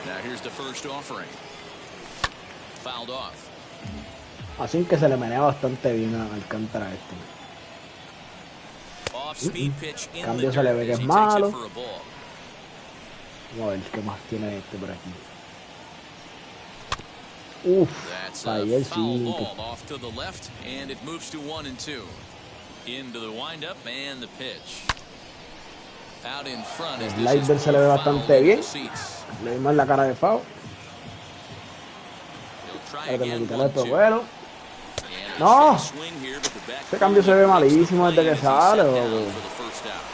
Now here's the first offering. Fouled off. Así que se le menea bastante bien a Alcántara este. Off speed pitch in Cambio the se le dirt ve que as es he takes malo. it for a ball. Vamos a ver qué más tiene este por aquí. Uf, That's fallé a el foul 5. ball off to the left, and it moves to 1-2. Into the windup and the pitch. Out in front as El this is slider se le ve foul bastante into bien. the seats. Le dimos la cara de foul. He'll try Ahora tengo que again, quitarle el 1-2. vuelo. And a No. check swing here, but the back Ese cambio se ve malísimo desde que sale. down Loco. for the first out.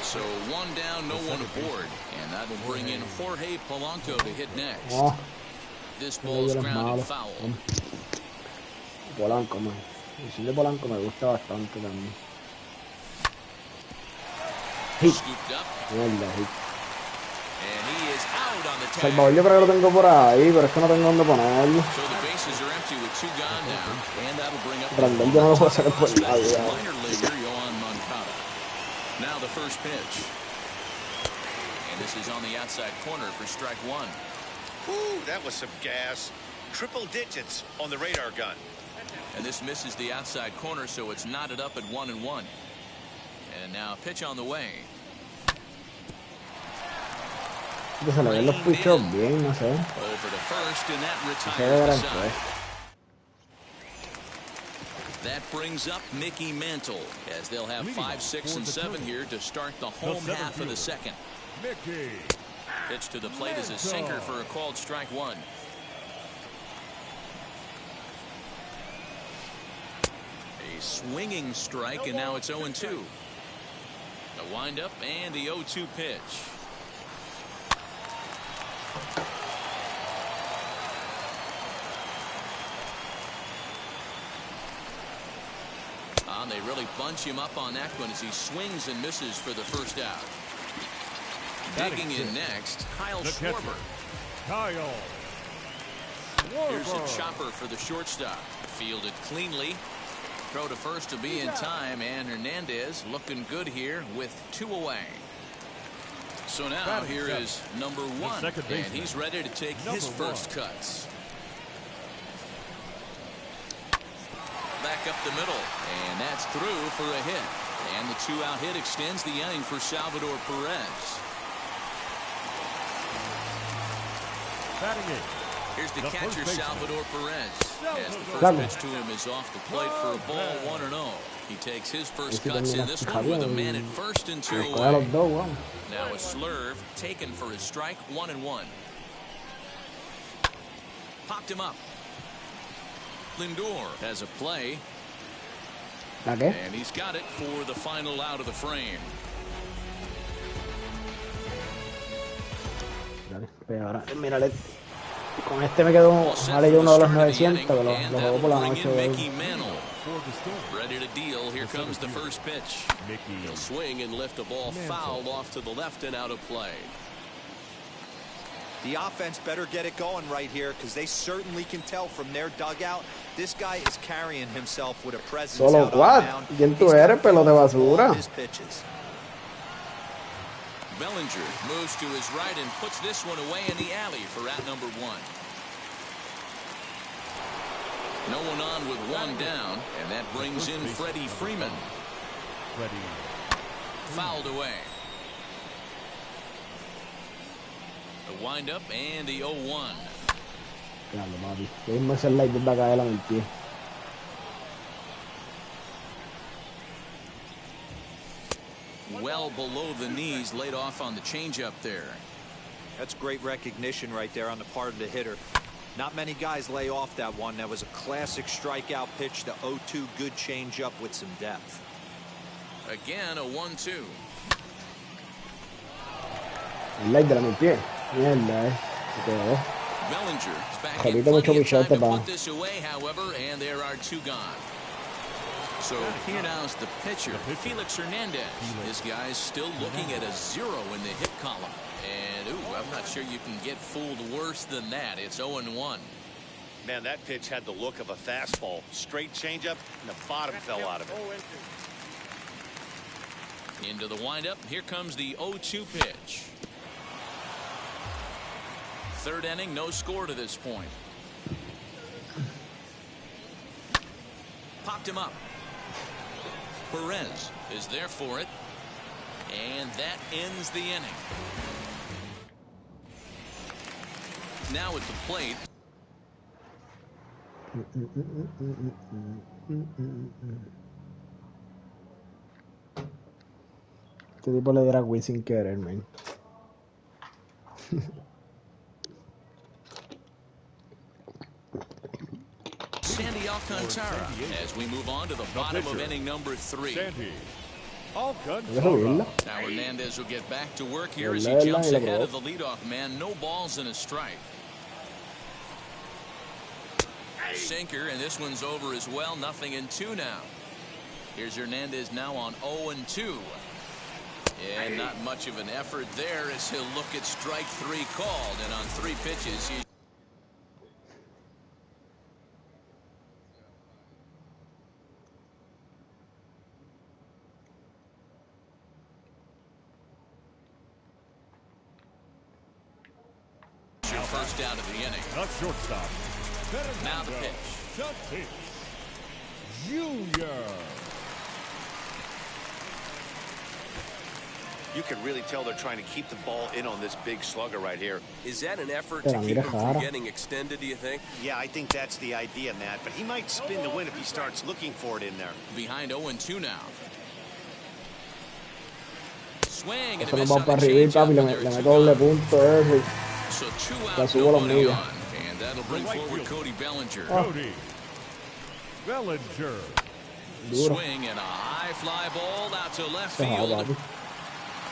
So 1 down, no one aboard, and that will bring in Jorge Polanco to hit next. No, This no ball is es grounded malo. foul. Polanco, man. El swing de Polanco me gusta bastante también. Hit. Scooped up, Mierda, hit. and he is out on the tag. Salvador yo creo que lo tengo por ahí, pero es que no tengo dónde ponerlo. So the bases are empty with 2 gone now, and that'll bring up Randall yo no lo puedo sacar por nadie. minor leaguer Yohan Moncada. Now the first pitch, and this is on the outside corner for strike 1. Ooh, that was some gas. Triple digits on the radar gun. And this misses the outside corner, so it's knotted up at 1-1. And now pitch on the way. Que se le ven los pichos bien, no sé. Over to first, and that Se ve retires the gran side. pues. That brings up Mickey Mantle, as they'll have 5, 6, and 7 here to start the home half of the second. Mickey. Pitch to the plate is a sinker for a called strike 1. A swinging strike, and now it's 0-2. The windup and the 0-2 pitch. They really bunch him up on that one as he swings and misses for the first out. Digging in next, Kyle Schwarber. Kyle. Here's a chopper for the shortstop. Fielded cleanly. Throw to first to be in time, and Hernandez looking good here with 2 away. So now here is number 1, and he's ready to take his first cuts. Back up the middle, and that's through for a hit. And the 2-out hit extends the inning for Salvador Perez. Here's the catcher, Salvador Perez. As the first pitch to him is off the plate for a ball, 1-0. He takes his first cuts in this one with a man at first and 2 away. Now a slurve taken for his strike, 1-1. Popped him up. Lindor has a play. And he's got it for the final out of the frame. Ahora, mírale. Con este me quedo, vale yo uno de los 900, que lo juego por la noche. Ready to deal. Here comes the first pitch. He'll swing and lift a ball foul off to the left and out of play. The offense better get it going right here, because they certainly can tell from their dugout this guy is carrying himself with a presence. Solo quad. ¿Quién tú eres, pelo de basura? Bellinger moves to his right and puts this one away in the alley for out number 1. No one on with one down, and that brings in Freddie Freeman. Fouled away. The windup and the 0-1. Well below the knees, laid off on the changeup there. That's great recognition right there on the part of the hitter. Not many guys lay off that one. That was a classic strikeout pitch, the 0-2, good changeup with some depth. Again, a 1-2. Bellinger is back in plenty of time to put this away, however, and there are 2 gone. So here now's the pitcher, Felix Hernandez. This guy's still looking at a 0 in the hit column. And, ooh, I'm not sure you can get fooled worse than that. It's 0-1. Man, that pitch had the look of a fastball. Straight changeup, and the bottom fell out of it. Into the windup. Here comes the 0-2 pitch. Third inning, no score to this point. Popped him up. Perez is there for it. And that ends the inning. Now at the plate. Este tipo le diera win sin querer, man. Sandy Alcantara as we move on to the bottom of inning number 3. Now Hernandez will get back to work here as he jumps ahead of the leadoff man. No balls and a strike. Sinker, and this one's over as well. 0-2 now. Here's Hernandez now on 0-2. And not much of an effort there as he'll look at strike 3 called. And on 3 pitches, he... First out of the inning. A shortstop. Now the pitch. Junior. You can really tell they're trying to keep the ball in on this big slugger right here. Is that an effort to keep him from getting extended, do you think? Yeah, I think that's the idea, Matt. But he might spin to win if he starts looking for it in there. Behind 0-2 now. Swing and eso nos va para arriba, papi, le meto doble punto ese. So 2 La out, subo los nobody millas. on. And that'll bring forward Cody Bellinger. Cody Bellinger. Duro. Swing and a high fly ball out to left field.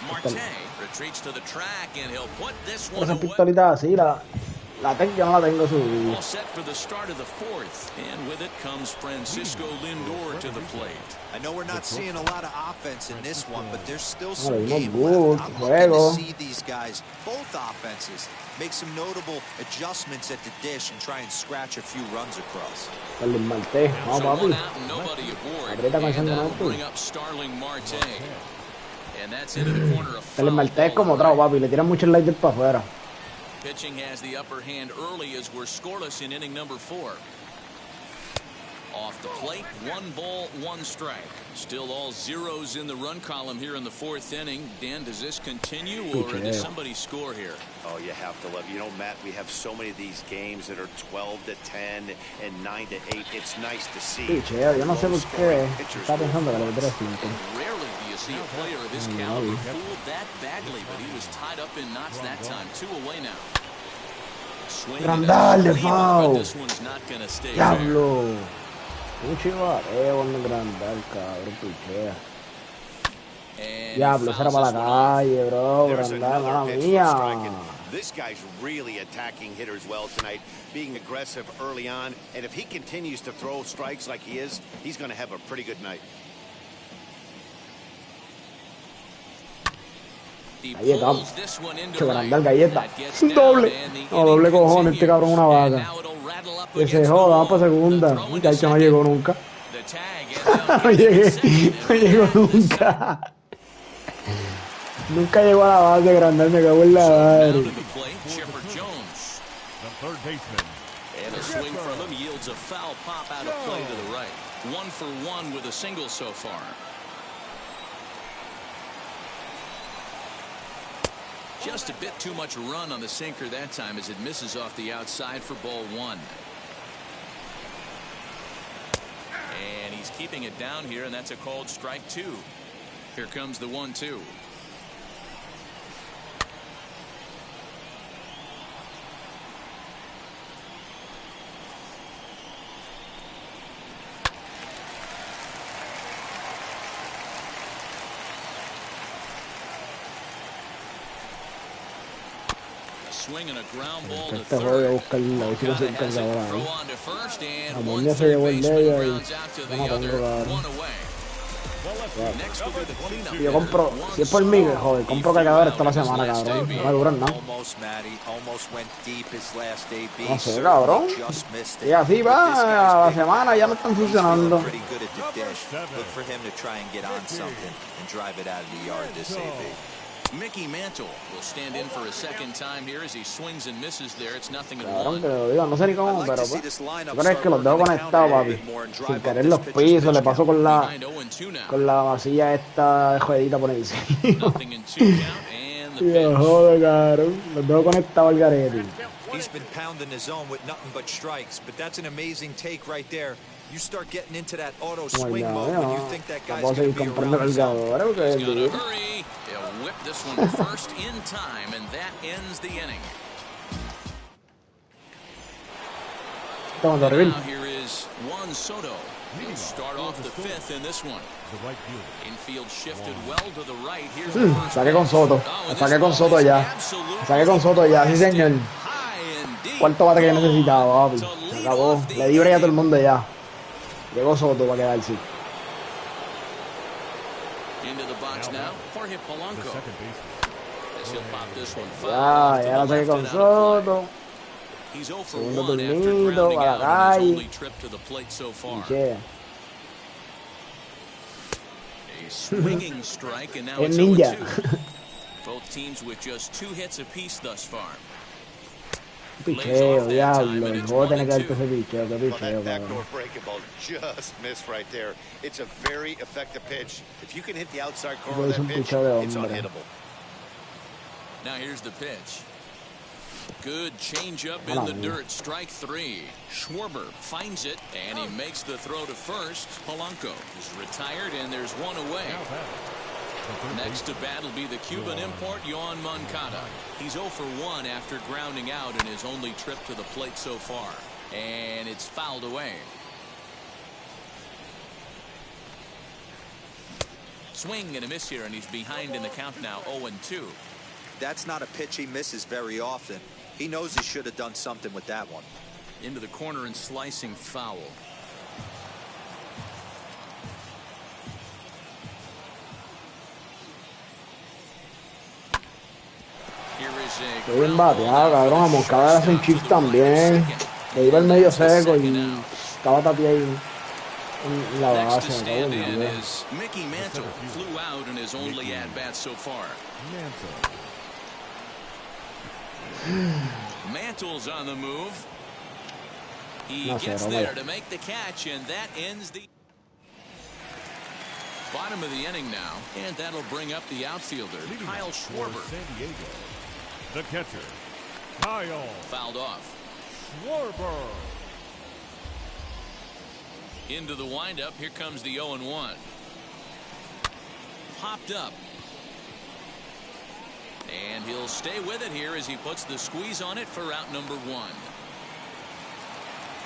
Marte retreats to the track and he'll put this one Esa away. pistolita así, la tengo, yo no la tengo subida. All set for the start of the 4th, and with it comes Francisco Lindor to the plate. I know we're not seeing a lot of offense in this one, but there's still some game good left. I'm looking to see these guys, both offenses, make some notable adjustments at the dish and try and scratch a few runs across. El Marte, vamos, So one papi. out and nobody aboard, Aprieta con ese and that'll monto. bring up Starling Marte. And that's into the corner of El foul Marte es ball como trago, papi, le tiran mucho el slider para afuera. Pitching has the upper hand early as we're scoreless in inning number 4. Off the plate, 1 ball, 1 strike. Still all zeros in the run column here in the 4th inning. Dan, does this continue, or does somebody score here? Oh, you have to love it. You know, Matt, we have so many of these games that are 12-10 and 9-8. It's nice to see. Yo no sé por qué está pensando que le meteré 5. Rarely do you see a player of his caliber fooled that badly, but he was tied up in knots that time. 2 away now. Grandal de foul. Diablo. Mucho bateo en Grandal, cabrón, pichea. Diablo, esa era para la calle, bro. Grandal, mala mía. This guy's really attacking hitters well tonight, being aggressive early on, and if he continues to throw strikes like he is, he's going to have a pretty good night. Galleta, Grandal, galleta. Doble. No, doble cojones, este cabrón una vaca. Que se joda, vamos para segunda. Ya no llegó nunca. No llegó nunca. Nunca llegó a la base, Grandal, me cago en la madre. And a swing from him yields a foul pop out of play to the right. 1 for 1 with a single so far. Just a bit too much run on the sinker that time as it misses off the outside for ball 1. And he's keeping it down here, and that's a called strike 2. Here comes the 1-2. Swinging a ground ball to third. Throw on to first, and 1 third baseman grounds out to the other. 1 away. Next will be the cleanup. Yo compro, si es por mí, joder, compro cargadores toda la semana, cabrón. No me duran nada. No sé, cabrón. Y así va, la semana ya no están funcionando. Mickey Mantle will stand in for a second time here as he swings and misses there. It's nothing in Cabrón, one. que lo digo, no sé ni cómo, pero pues, yo creo que los dejo conectados, papi. Sin querer los pisos, le paso con la masilla esta de jodidita por encima. Tío, joder, cabrón. Los dejo conectados al garete. He's been pounding his zone with nothing but strikes, but that's an amazing take right there. You start getting into that auto swing mode when you think that guy's going to be around something. He'll whip this one first in time, and that ends the inning. Now here is Juan Soto. He'll start off the 5th in this one. Infield shifted well to the right. Here's the first. Saqué con Soto. Saqué con Soto ya. Saqué con Soto ya, sí señor. Cuarto bate que necesitaba, papi. Se acabó. Le di break a todo el mundo ya. Llegó Soto para quedarse. Ya la saqué con Soto. Segundo turnito para la calle. El ninja. Both teams with just 2 hits apiece thus far. Picheo, diablo, el juego tiene que darte ese picheo, qué picheo, backdoor breaking ball just missed right there. It's a very effective pitch. If you can hit the outside corner of that pitch, it's unhittable. Now here's the pitch. Good changeup in the dirt. Strike 3. Schwarber finds it, and he makes the throw to first. Polanco is retired, and there's 1 away. Next to bat will be the Cuban import, Yohan Moncada. He's 0 for 1 after grounding out in his only trip to the plate so far. And it's fouled away. Swing and a miss here, and he's behind in the count now, 0-2. That's not a pitch he misses very often. He knows he should have done something with that one. Into the corner and slicing foul. Qué bien bateado, cabrón. A Moncada le hace un chip también. Que iba el medio seco y estaba Tati ahí en la base. Mickey Mantle flew out in his only at-bat so far. Mantle's on the move. He gets there to make the catch, and that ends the bottom of the inning now, and that'll bring up the outfielder, Kyle Schwarber. San Diego, the catcher, Kyle. Fouled off. Schwarber. Into the windup. Here comes the 0-1. Popped up. And he'll stay with it here as he puts the squeeze on it for out number 1.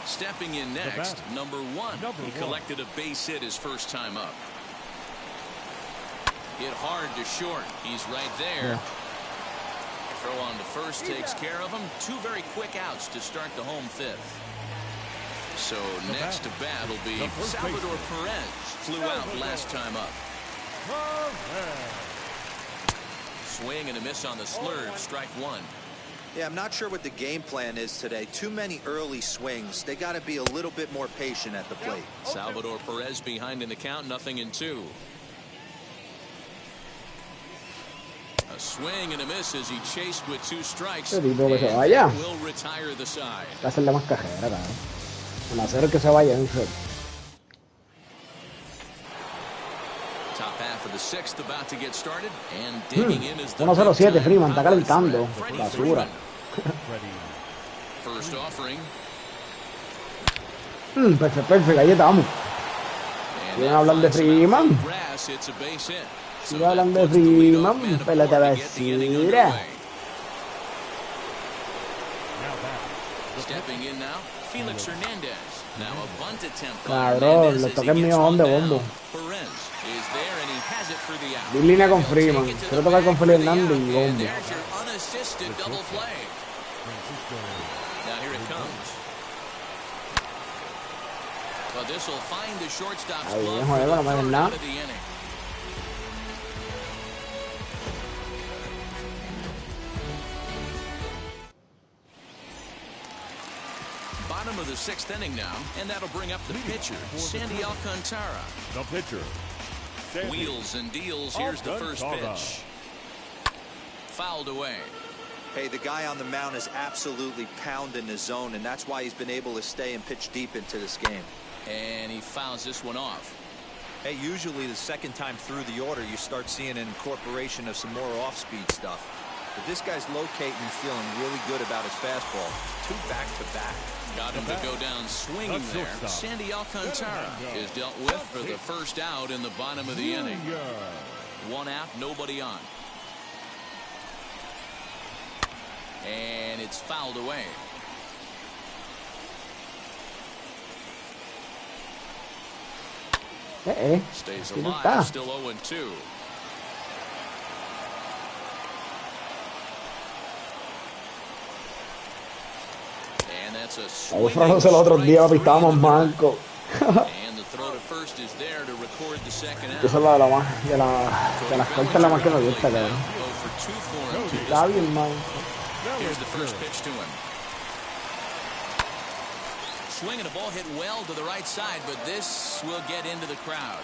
Stepping in next, number 1. He collected a base hit his first time up. Hit hard to short. He's right there. Throw on to first takes care of him. 2 very quick outs to start the home 5th. So next to bat will be Salvador Perez. Flew out last time up. Swing and a miss on the slurve. Strike 1. Yeah, I'm not sure what the game plan is today. Too many early swings. They got to be a little bit more patient at the plate. Salvador Perez behind in the count, 0-2. A swing and a miss as he chased with 2 strikes. Will retire the side. Va a hacerle más cajera, cara. Al hacer que se vaya, en serio. Top half of the 6th about to get started, and digging in is the 1-0-7 Freeman, está calentando. Basura. First offering. Perfecto, ahí estamos. Quieren hablar de Freeman. Quieren hablar de Freeman. Pelota basura. Stepping in now, Felix Hernandez. Now a bunt attempt. Cabrón, le toca el mío de bombo. Is there and he has it for the out. Di línea con Freeman. Quiero tocar con Fernando y bombo. There's your unassisted double play. Now here it comes. Well, this will find the shortstop's glove for the third out of the inning. Bottom of the 6th inning now, and that'll bring up the pitcher, Sandy Alcantara. The pitcher. Wheels and deals. Here's the first pitch. Fouled away. Hey, the guy on the mound is absolutely pounding the zone, and that's why he's been able to stay and pitch deep into this game. And he fouls this one off. Hey, usually the second time through the order, you start seeing an incorporation of some more off-speed stuff. But this guy's locating and feeling really good about his fastball. 2 back-to-back. Got him to go down swinging there. Sandy Alcantara is dealt with for the first out in the bottom of the inning. 1 out, nobody on. And it's fouled away. Stays alive, still 0-2. And that's a swing. El otro día estábamos mancos. And the throw to first is there to record the second out. Esa es de las cortas la más que me gusta, cabrón. Está bien, man. Here's the first pitch to him. Swinging a ball hit well to the right side, but this will get into the crowd.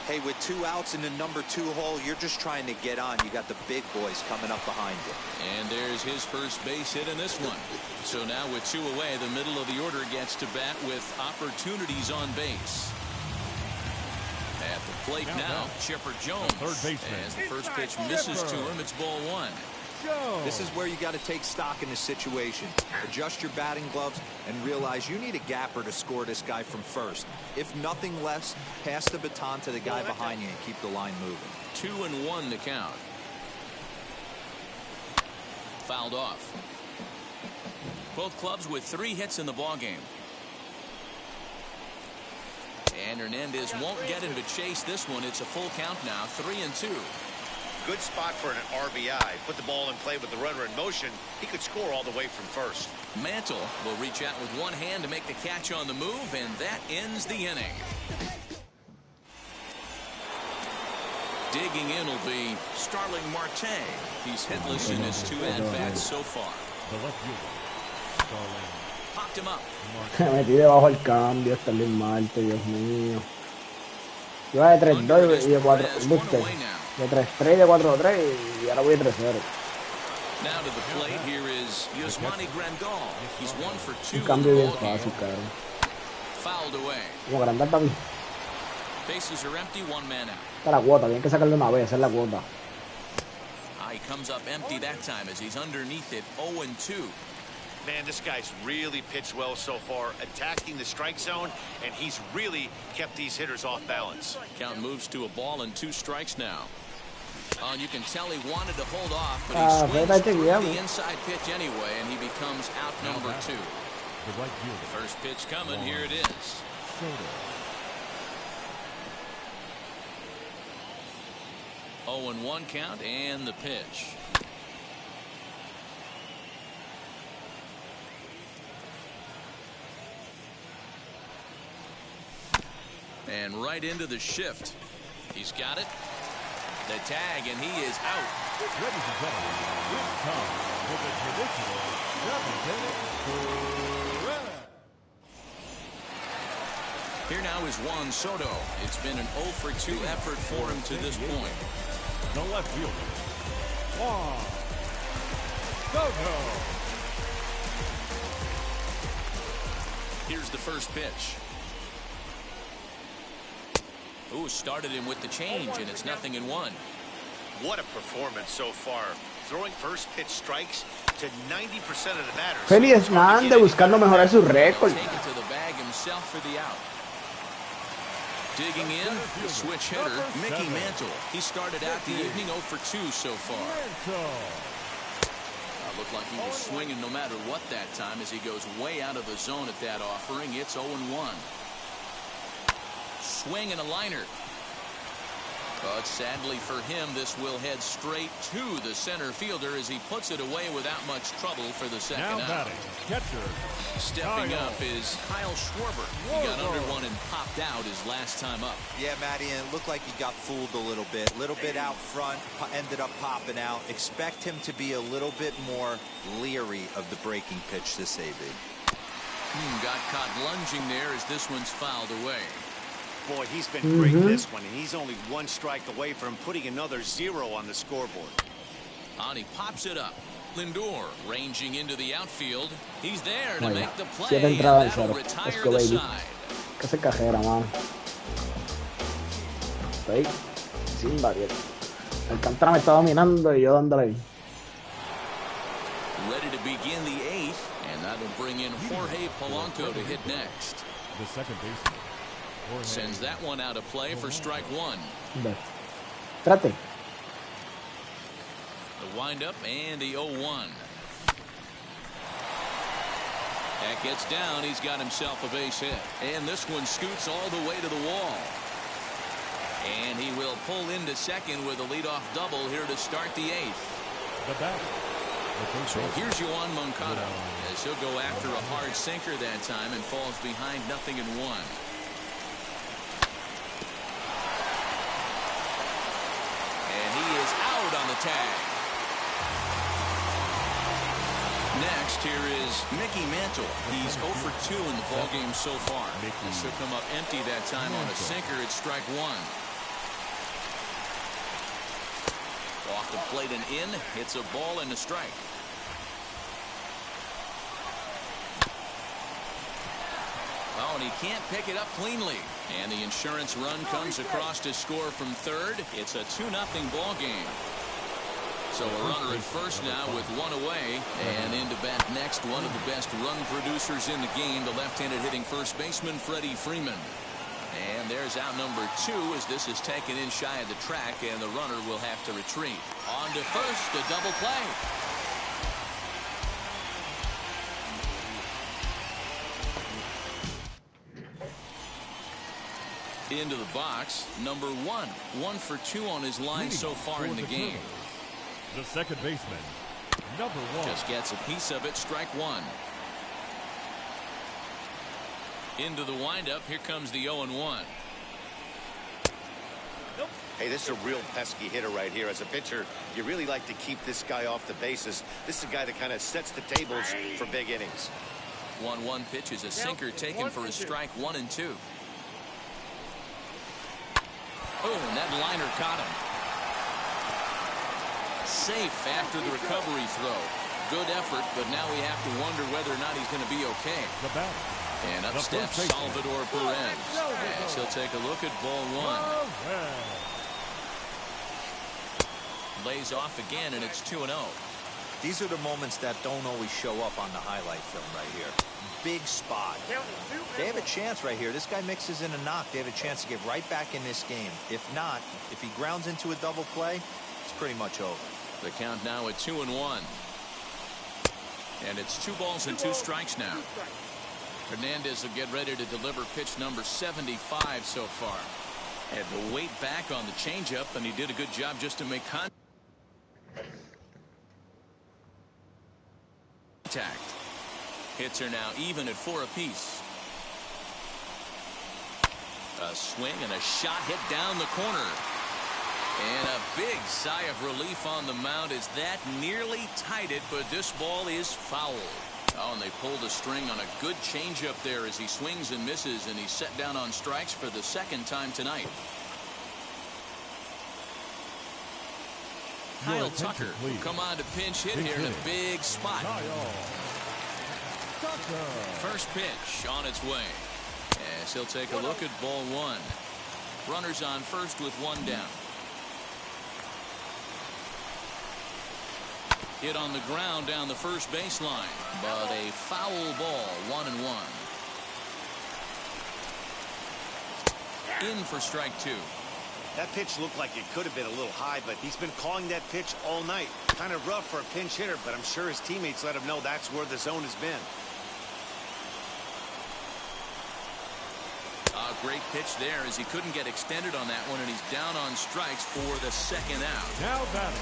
Hey, with 2 outs in the number 2 hole, you're just trying to get on. You got the big boys coming up behind you. And there's his first base hit in this one. So now with 2 away, the middle of the order gets to bat with opportunities on base. At the plate now, Chipper Jones. As the first pitch misses to him, it's ball 1. This is where you got to take stock in the situation. Adjust your batting gloves and realize you need a gapper to score this guy from first. If nothing less, pass the baton to the guy behind you and keep the line moving. 2-1 to count. Fouled off. Both clubs with 3 hits in the ballgame. And Hernandez won't get him to chase this one. It's a full count now, 3-2. Good spot for an RBI. Put the ball in play with the runner in motion. He could score all the way from first. Mantle will reach out with one hand to make the catch on the move, and that ends the inning. Digging in will be Starling Marte. He's hitless in his 2 at-bats so far. Popped him up. Me metí debajo del cambio, Starling Marte, Dios mío. Iba de 3-2 y de 4, de 3-3 y de 4-3 y ahora voy de 3-0. Now to the plate, here is Yasmani Grandal. He's 1 for 2 Un in cambio the bien ballgame. fácil, cabrón. Fouled away. Como Grandal, papi. Bases are empty, 1 man out. Está la cuota, tienen que sacarle una vez, esa es la cuota. He comes up empty that time as he's underneath it, 0-2. Man, this guy's really pitched well so far, attacking the strike zone, and he's really kept these hitters off balance. Count moves to a ball and 2 strikes now. And you can tell he wanted to hold off, but he swings through the inside pitch anyway, and he becomes out number 2. The first pitch coming, here it is. 0-1 count, and the pitch. And right into the shift. He's got it. The tag, and he is out. Ladies and gentlemen, it's time for the traditional Here now is Juan Soto. It's been an 0 for 2 effort for him to this point. the left fielder, Juan Soto. Here's the first pitch. Ooh, started him with the change, and it's 0-1. What a performance so far. Throwing first pitch strikes to 90% of the batters. Feliz man de buscando mejorar su récord. Take it to the bag himself for the out. Digging in, the switch hitter, Mickey Mantle. He started out the evening 0 for 2 so far. Looked like he was swinging no matter what that time as he goes way out of the zone at that offering. It's 0-1. Swing and a liner. But sadly for him, this will head straight to the center fielder as he puts it away without much trouble for the second Now out. batting, catcher. Stepping up is Kyle Schwarber. He got under one and popped out his last time up. Yeah, Matty, and it looked like he got fooled a little bit. Out front, ended up popping out. Expect him to be a little bit more leery of the breaking pitch this AB. Got caught lunging there as this one's fouled away. Boy, he's been great this one, and he's only 1 strike away from putting another 0 on the scoreboard. And he pops it up. Lindor ranging into the outfield. He's there to Vaya, make the play. 7 entradas en That'll 0. retire Let's go, the baby. side. Que se cajera, mano. Estoy sin variedad. Alcántara me está dominando y yo dándole ahí. Ready to begin the 8th, and that'll bring in Jorge Polanco to hit next. The second baseman. Sends that one out of play for strike 1. Trate. The windup and the 0-1. That gets down. He's got himself a base hit. And this one scoots all the way to the wall. And he will pull into second with a leadoff double here to start the 8th. The batter. So here's Yoan Moncada as he'll go after a hard sinker that time and falls behind 0-1. And he is out on the tag. Next, here is Mickey Mantle. He's 0 for 2 in the ballgame so far. This will come up empty that time on a sinker. It's strike 1. Off the plate and in. Hits a ball and a strike. Oh, and he can't pick it up cleanly. And the insurance run comes across to score from third. It's a 2-0 ball game. So a runner at first now with 1 away. And into bat next, one of the best run producers in the game, the left-handed hitting first baseman, Freddie Freeman. And there's out number 2 as this is taken in shy of the track, and the runner will have to retreat. On to first, a double play. Into the box, number 1. 1 for 2 on his line so far in the game. The second baseman, number 1. Just gets a piece of it, strike 1. Into the windup, here comes the 0-1. Hey, this is a real pesky hitter right here. As a pitcher, you really like to keep this guy off the bases. This is a guy that kind of sets the tables for big innings. 1-1 pitch is a sinker taken for a strike 1 and 2. Oh, and that liner caught him. Safe after the recovery throw. Good effort, but now we have to wonder whether or not he's going to be okay. The batter. And up steps Salvador Perez. As he'll take a look at ball one. Lays off again, and it's 2-0. These are the moments that don't always show up on the highlight film right here. Big spot. They have a chance right here. This guy mixes in a knock. They have a chance to get right back in this game. If not, if he grounds into a double play, it's pretty much over. The count now at 2-1. And it's 2 balls and 2 strikes now. Hernandez will get ready to deliver pitch number 75 so far. Had to wait back on the changeup, and he did a good job just to make contact. Hits are now even at 4 apiece. A swing and a shot hit down the corner. And a big sigh of relief on the mound as that nearly tied it, but this ball is foul. Oh, and they pulled a string on a good changeup there as he swings and misses, and he's set down on strikes for the 2nd time tonight. Kyle Tucker will come on to pinch hit here in a big spot. First pitch on its way. As he'll take a look at ball one. Runners on first with 1 down. Hit on the ground down the first baseline, but a foul ball, 1-1. In for strike 2. That pitch looked like it could have been a little high, but he's been calling that pitch all night. Kind of rough for a pinch hitter, but I'm sure his teammates let him know that's where the zone has been. A great pitch there as he couldn't get extended on that one, and he's down on strikes for the 2nd out. Now batting.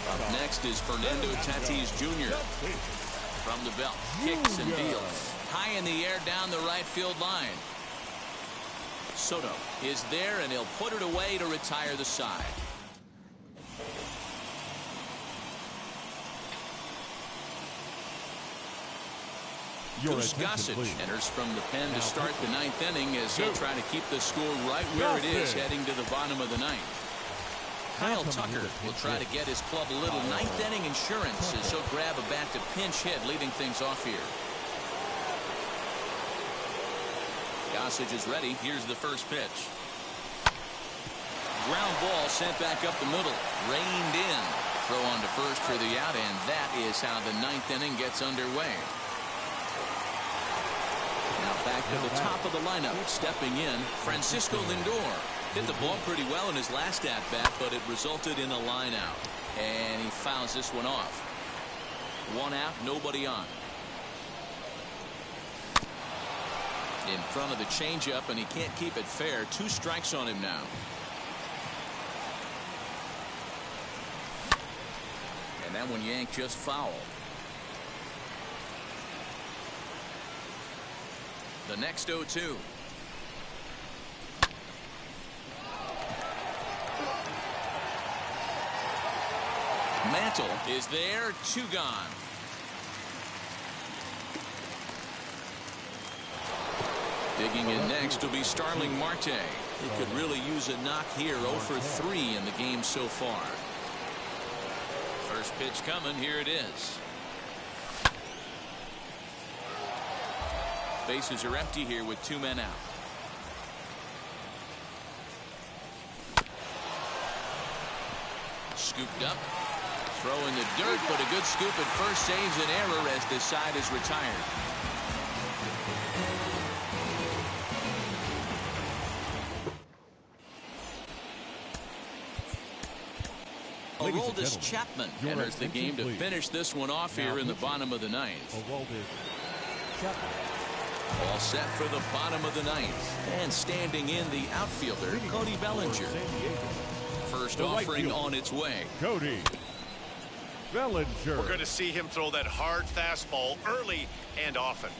Up next is Fernando Tatis Jr. From the belt, kicks and deals. High in the air down the right field line. Soto is there, and he'll put it away to retire the side. Goose Gossage enters from the pen to start the 9th inning as he'll try to keep the score right where it is heading to the bottom of the 9th. Kyle Tucker will try to get his club a little 9th inning insurance as he'll grab a bat to pinch hit, leading things off here. Gossage is ready. Here's the first pitch. Ground ball sent back up the middle. Reined in. Throw on to first for the out, and that is how the 9th inning gets underway. Now back to the top of the lineup. Stepping in, Francisco Lindor. Hit the ball pretty well in his last at-bat, but it resulted in a line out. And he fouls this one off. 1 out, nobody on. In front of the changeup, and he can't keep it fair. 2 strikes on him now. And that one yanked just foul. The next 0-2. Mantle is there, 2 gone. Digging in next will be Starling Marte. He could really use a knock here. 0 for 3 in the game so far. First pitch coming. Here it is. Bases are empty here with 2 men out. Scooped up. Throw in the dirt, but a good scoop at first saves an error as this side is retired. Aroldis Chapman enters the game to finish this one off here in the bottom of the 9th. All set for the bottom of the 9th. And standing in, the outfielder, Cody Bellinger. First offering on its way. Cody Bellinger. We're going to see him throw that hard fastball early and often.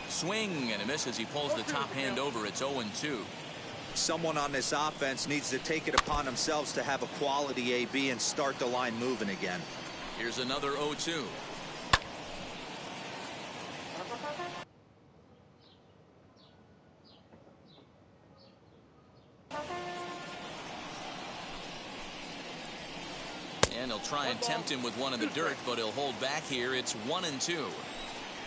Swing and a miss as he pulls the top hand over. It's 0-2. Someone on this offense needs to take it upon themselves to have a quality AB and start the line moving again. Here's another 0-2. They'll try and tempt him with one in the dirt, but he'll hold back here. It's 1-2.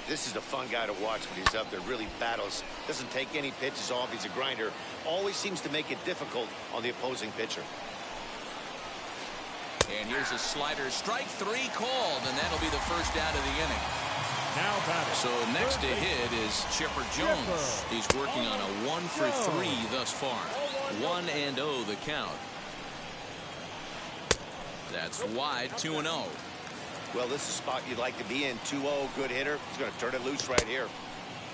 This is a fun guy to watch when he's up there. Really battles. Doesn't take any pitches off. He's a grinder. Always seems to make it difficult on the opposing pitcher. And here's a slider. Strike 3 called, and that'll be the first out of the inning. Now batting. So next to hit is Chipper Jones. He's working on a 1 for 3 thus far. 1-0 the count. That's wide. 2-0. Well, this is a spot you'd like to be in. 2-0, good hitter. He's going to turn it loose right here.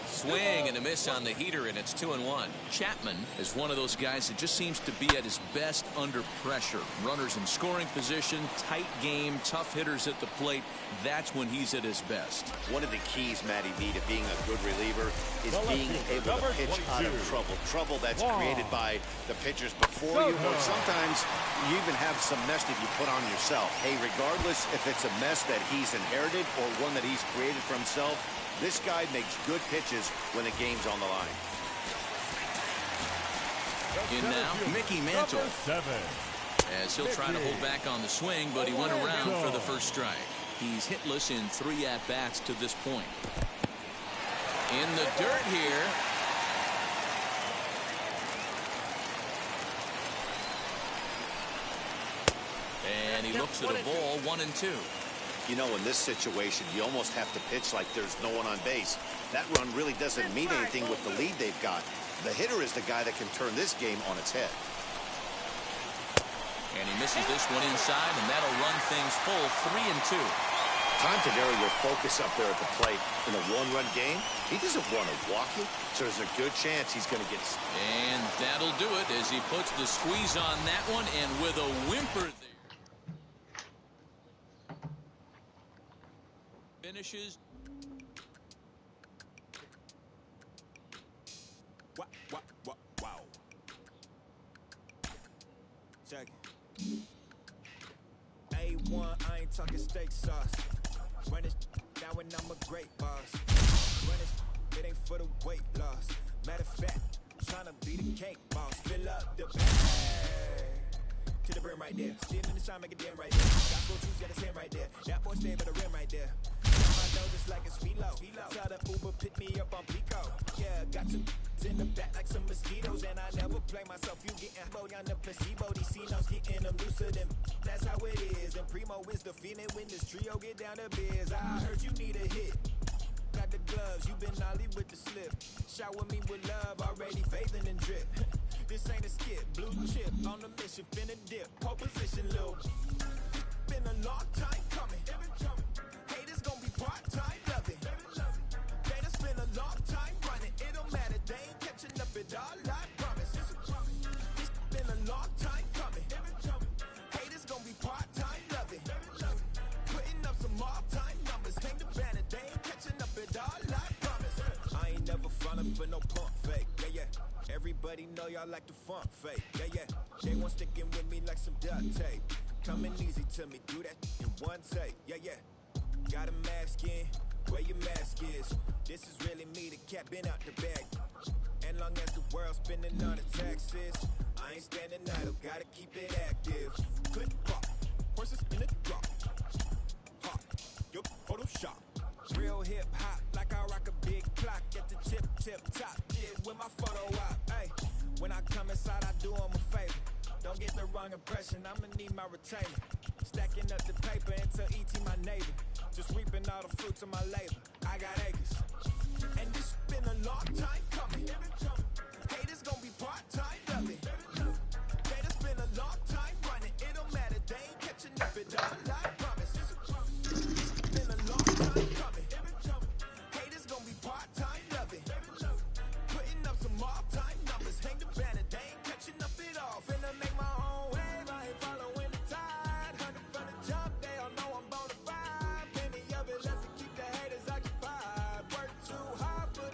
Swing and a miss on the heater, and it's 2-1. Chapman is one of those guys that just seems to be at his best under pressure. Runners in scoring position, tight game, tough hitters at the plate. That's when he's at his best. One of the keys, Matty V, to being a good reliever is being able to pitch out of trouble. Trouble that's created by the pitchers before you, or sometimes you even have some mess that you put on yourself. Hey, regardless if it's a mess that he's inherited or one that he's created for himself, this guy makes good pitches when the game's on the line. In now, Mickey Mantle. As he'll try to hold back on the swing, but he went around for the first strike. He's hitless in 3 at-bats to this point. In the dirt here. And he looks at a ball, 1-2. You know, in this situation, you almost have to pitch like there's no one on base. That run really doesn't mean anything with the lead they've got. The hitter is the guy that can turn this game on its head. And he misses this one inside, and that'll run things full. 3-2. Time to narrow your focus up there at the plate. In a one-run game, he doesn't want to walk it, so there's a good chance he's going to get... And that'll do it as he puts the squeeze on that one, and with a whimper there. Finishes. Wow. Check it. A1, I ain't talking steak sauce. Run it now and I'm a great boss. Run it ain't for the weight loss. Matter of fact, tryna be the cake boss. Fill up the bag to the brim right there. Still in the shine, make it dim right there. Got full juice, got his hand right there. That boy stay by the rim right there. My nose just like it's philo. Tell the Uber pick me up on Pico. Yeah, got two in the back like some mosquitoes, and I never play myself. You getting bold on the placebo. These C-notes getting them looser than. That's how it is. And Primo is the feeling when this trio get down to biz. I heard you need a hit. Got the gloves, you been ollie with the slip. Shower me with love, already bathing and drip. This ain't a skip, blue chip on the mission, finna dip. Pole position, little. Been a long time coming. Haters gonna be part-time loving. Haters been a long time running. It don't matter, they ain't catching up at all, I promise. It's been a long time coming. Haters gonna be part-time loving. Putting up some all-time numbers. Hang the banner, they ain't catching up at all, I promise. I ain't never falling for no pump fake, yeah. Everybody know y'all like the funk fake, yeah. They want sticking with me like some duct tape. Coming easy to me, do that in one take, yeah. Got a mask in, where your mask is. This is really me, the cat been out the bag. And long as the world's spending on the taxes, I ain't standing idle, gotta keep it active. Click clock, horses in the drop. Hot, your Photoshop. Real hip hop, like I rock a big clock at the tip top. Yeah, with my photo op, hey. When I come inside, I do 'em a favor. Don't get the wrong impression, I'ma need my retainer. Stacking up the paper until E.T. my neighbor. Just reaping all the fruits of my labor. I got acres. And this been a long time coming. Haters gonna be part-time loving. Haters been a long time running. It don't matter, they ain't catching up at all, I promise. Been a long time coming. Haters gonna be part-time loving. Putting up some all-time numbers. Hang the banner, they ain't catching up at all. Finna make my own wave, I ain't following the tide. 100 from the jump, they all know I'm bona fide. Plenty of it left to keep the haters occupied. Work too hard for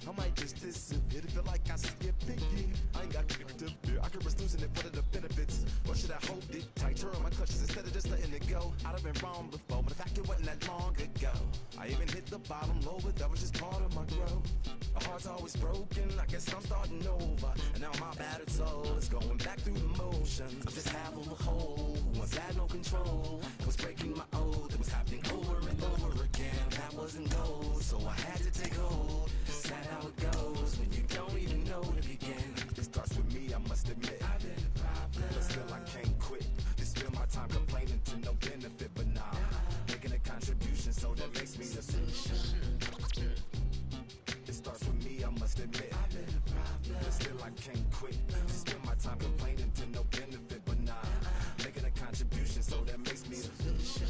I might just disappear. Feel like I skip the year. I ain't got to fear. I could risk losing it for the benefits. Or should I hold it tight? Turn my clutches instead of just letting it go. I'd have been wrong before, but the fact it wasn't that long ago. I even hit the bottom low, but that was just part of my growth. My heart's always broken, I guess I'm starting over. And now my battered soul is going back through the motions. I'm just half of a whole who once had no control. Was breaking my oath, it was happening over and over again. That wasn't gold, so I had to take hold. Sad how it goes when you don't even know to begin. It starts with me, I must admit. I've been a problem, but still I can't quit. This spend my time complaining to no benefit, but nah, making a contribution, so that makes me the solution. It starts with me, I must admit. I've been a problem, but still I can't quit. Spend my time complaining to no benefit, but nah, making a contribution, so that makes me the solution.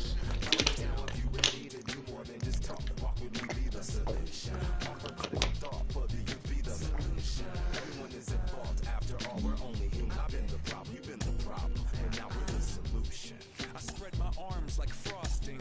Down if you ready to do more than just talk. Walk with me, be the solution. Offer clear thought for the youth, be the solution. Everyone is at fault. After all, we're only human. I've been the problem, you've been the problem, and now we're the solution. I spread my arms like frosting,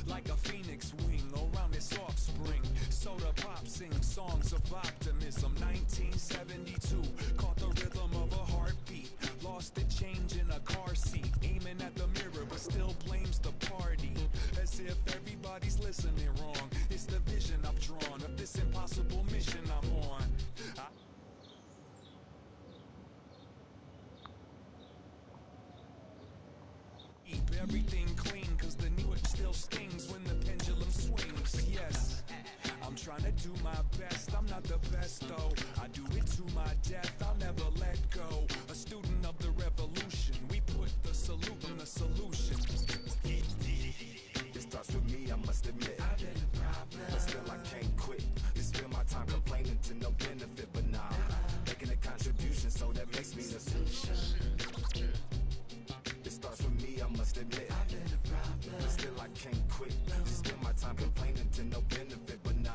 like a phoenix wing around its offspring. Soda pop sing songs of optimism. 1972, caught the rhythm of a heartbeat. Lost the change in a car seat, aiming at the mirror but still blames the party. As if everybody's listening wrong. It's the vision I've drawn of this impossible mission I'm on. Keep everything clean, cause the new it still stings when the pendulum swings. Yes, I'm trying to do my best. I'm not the best though. I do it to my death. I'll never let go. A student of the revolution. We put the salute in the solution. It starts with me, I must admit. I've been a problem, but still I can't quit. You spend my time complaining to no benefit, but nah, making a contribution, so that makes me the solution. It starts with me, I must admit. I've been a problem, but still I can't quit. You spend my time complaining to no benefit, but nah,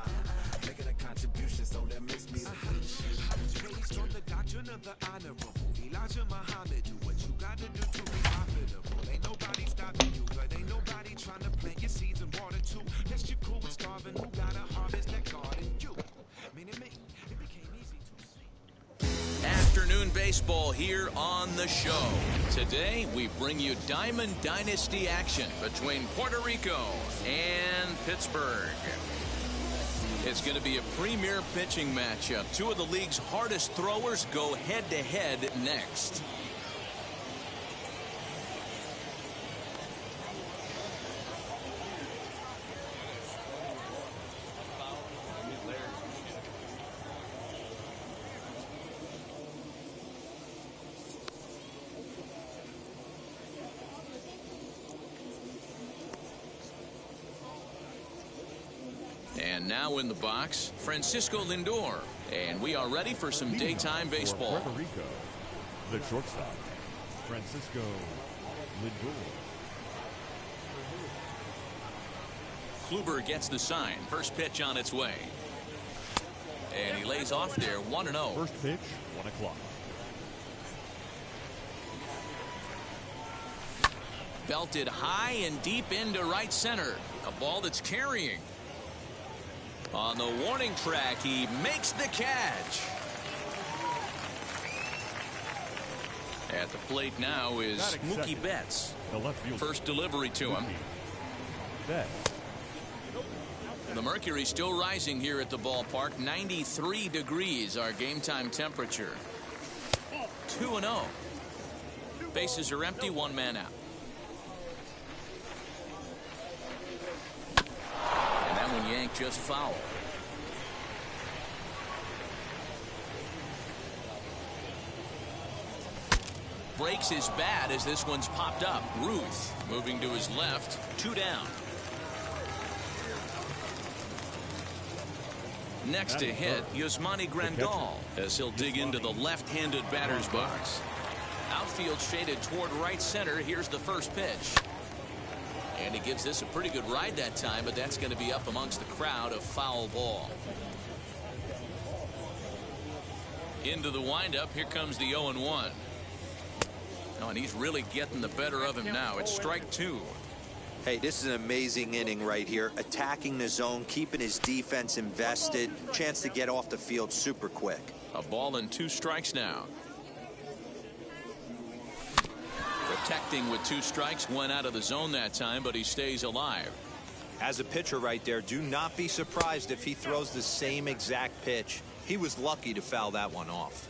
making a contribution, so that makes me the solution. I was raised on the doctrine of the honorable. Elijah Muhammad, do what you gotta do to be profitable. Ain't nobody stopping you, but ain't nobody trying to plant your seeds in water too. Yes, you cool with starving, who gotta harvest that garden? You. It became easy to see. Afternoon baseball here on the show. Today, we bring you Diamond Dynasty action between Puerto Rico and Pittsburgh. It's going to be a premier pitching matchup. Two of the league's hardest throwers go head-to-head next. And now in the box, Francisco Lindor. And we are ready for some daytime baseball. Puerto Rico, the shortstop, Francisco Lindor. Kluber gets the sign. First pitch on its way. And he lays off there 1-0. First pitch, 1 o'clock. Belted high and deep into right center. A ball that's carrying. On the warning track, he makes the catch. At the plate now is Mookie Betts. The left fielder. First delivery to him. Betts. The mercury still rising here at the ballpark. 93 degrees, our game time temperature. 2-0. Bases are empty, one man out. And that one yanked just foul. Breaks his bat as this one's popped up. Ruth moving to his left. 2 down. Next to hit, Yasmani Grandal as he'll dig into the left-handed batter's box. Outfield shaded toward right center. Here's the first pitch. And he gives this a pretty good ride that time, but that's going to be up amongst the crowd. A foul ball. Into the windup. Here comes the 0-1. Oh, and he's really getting the better of him now. It's strike 2. Hey, this is an amazing inning right here. Attacking the zone, keeping his defense invested. Chance to get off the field super quick. A ball and 2 strikes now. Protecting with 2 strikes, went out of the zone that time, but he stays alive. As a pitcher right there, do not be surprised if he throws the same exact pitch. He was lucky to foul that one off.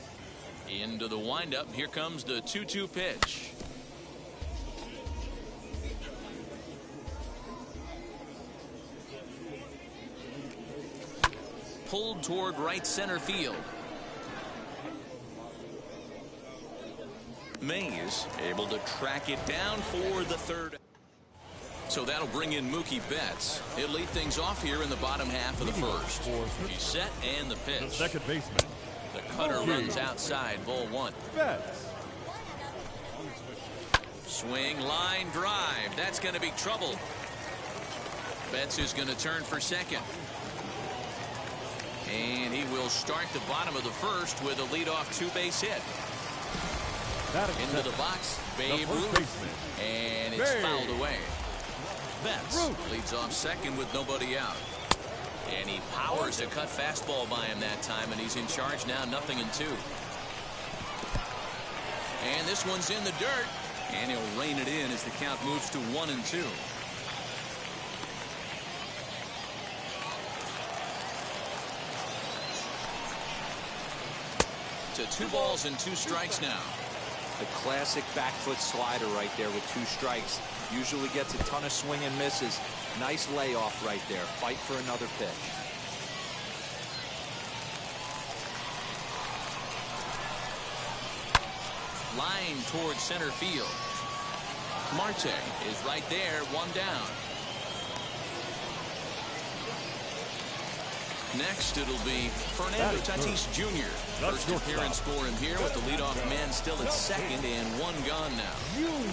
Into the windup. Here comes the 2-2 pitch. Pulled toward right center field. Mays able to track it down for the 3rd. So that'll bring in Mookie Betts. He'll lead things off here in the bottom half of the 1st. He's set and the pitch. The second baseman. The cutter runs outside, ball 1. Betts. Swing, line drive. That's going to be trouble. Betts is going to turn for second. And he will start the bottom of the 1st with a leadoff 2-base hit. Into the box, Babe Ruth. And it's fouled away. Betts leads off second with nobody out. And he powers a cut fastball by him that time, and he's in charge now, 0-2. And this one's in the dirt, and he'll rein it in as the count moves to 1-2. To 2 balls and 2 strikes now. The classic back foot slider right there with 2 strikes. Usually gets a ton of swing and misses. Nice layoff right there. Fight for another pitch. Line towards center field. Marte is right there, 1 down. Next, it'll be Fernando Tatis Jr. First appearance for him here with the leadoff man still at second and 1 gone now.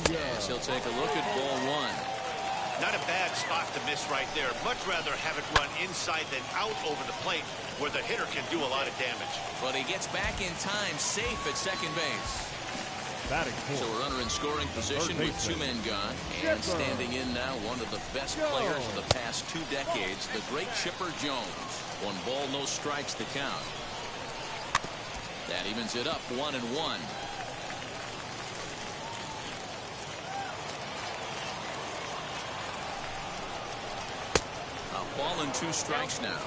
Yes, he'll take a look at ball 1. Not a bad spot to miss right there. Much rather have it run inside than out over the plate where the hitter can do a lot of damage. But he gets back in time, safe at second base. So a runner in scoring position with 2 men gone. And standing in now, one of the best players of the past 2 decades, the great Chipper Jones. 1 ball, no strikes to count. That evens it up, 1-1. A ball and 2 strikes now.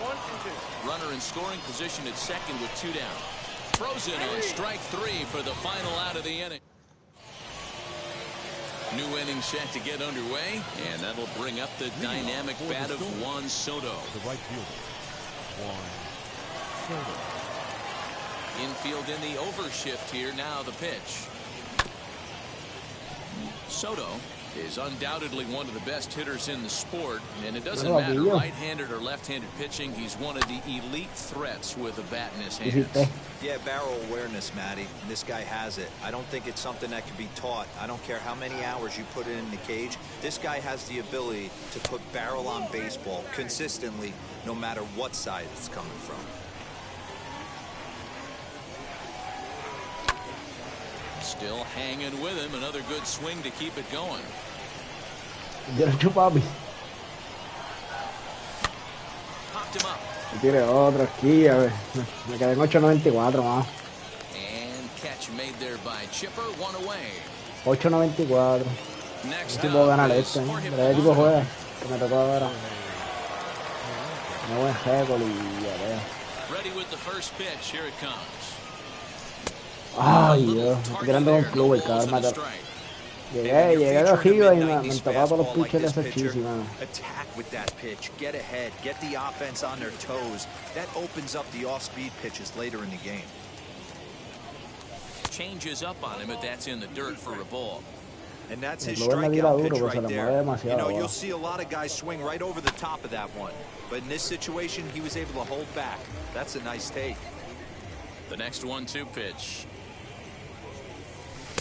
Runner in scoring position at second with 2 down. Frozen on strike 3 for the final out of the inning. New inning set to get underway, and that'll bring up the dynamic bat of Juan Soto. The right fielder, Juan Soto. Infield in the overshift here. Now the pitch. Soto is undoubtedly one of the best hitters in the sport, and it doesn't matter right-handed or left-handed pitching. He's one of the elite threats with a bat in his hands. Yeah, barrel awareness, Matty. This guy has it. I don't think it's something that can be taught. I don't care how many hours you put it in the cage. This guy has the ability to put barrel on baseball consistently, no matter what side it's coming from. Still hanging with him. Another good swing to keep it going. Derecho, papi. Popped him up. Tiene otro aquí, a ver. Me quedé en 8.94 más. And catch made there by Chipper, 1 away. 8.94. Next Este puedo ganar up este, is ¿eh? Jorge Pero el equipo Polanco. juega. Que me tocó ahora. No buen récord y ya veo. Ready with the first pitch. Here it comes. Ay, Dios. Me estoy tirando un club el cabrón. Llegué de Ojillo y me tocaba todos los pitches de ese chis, mano. Attack with that pitch. Get ahead. Get the offense on their toes. That opens up the off-speed pitches later in the game. Changes up on him, but that's in the dirt for a ball. And that's his Lo ven a tira strikeout duro, pitch pero se right lo there. mueve You demasiado. know, you'll see a lot of guys swing right over the top of that one. But in this situation, he was able to hold back. That's a nice take. The next 1-2 pitch.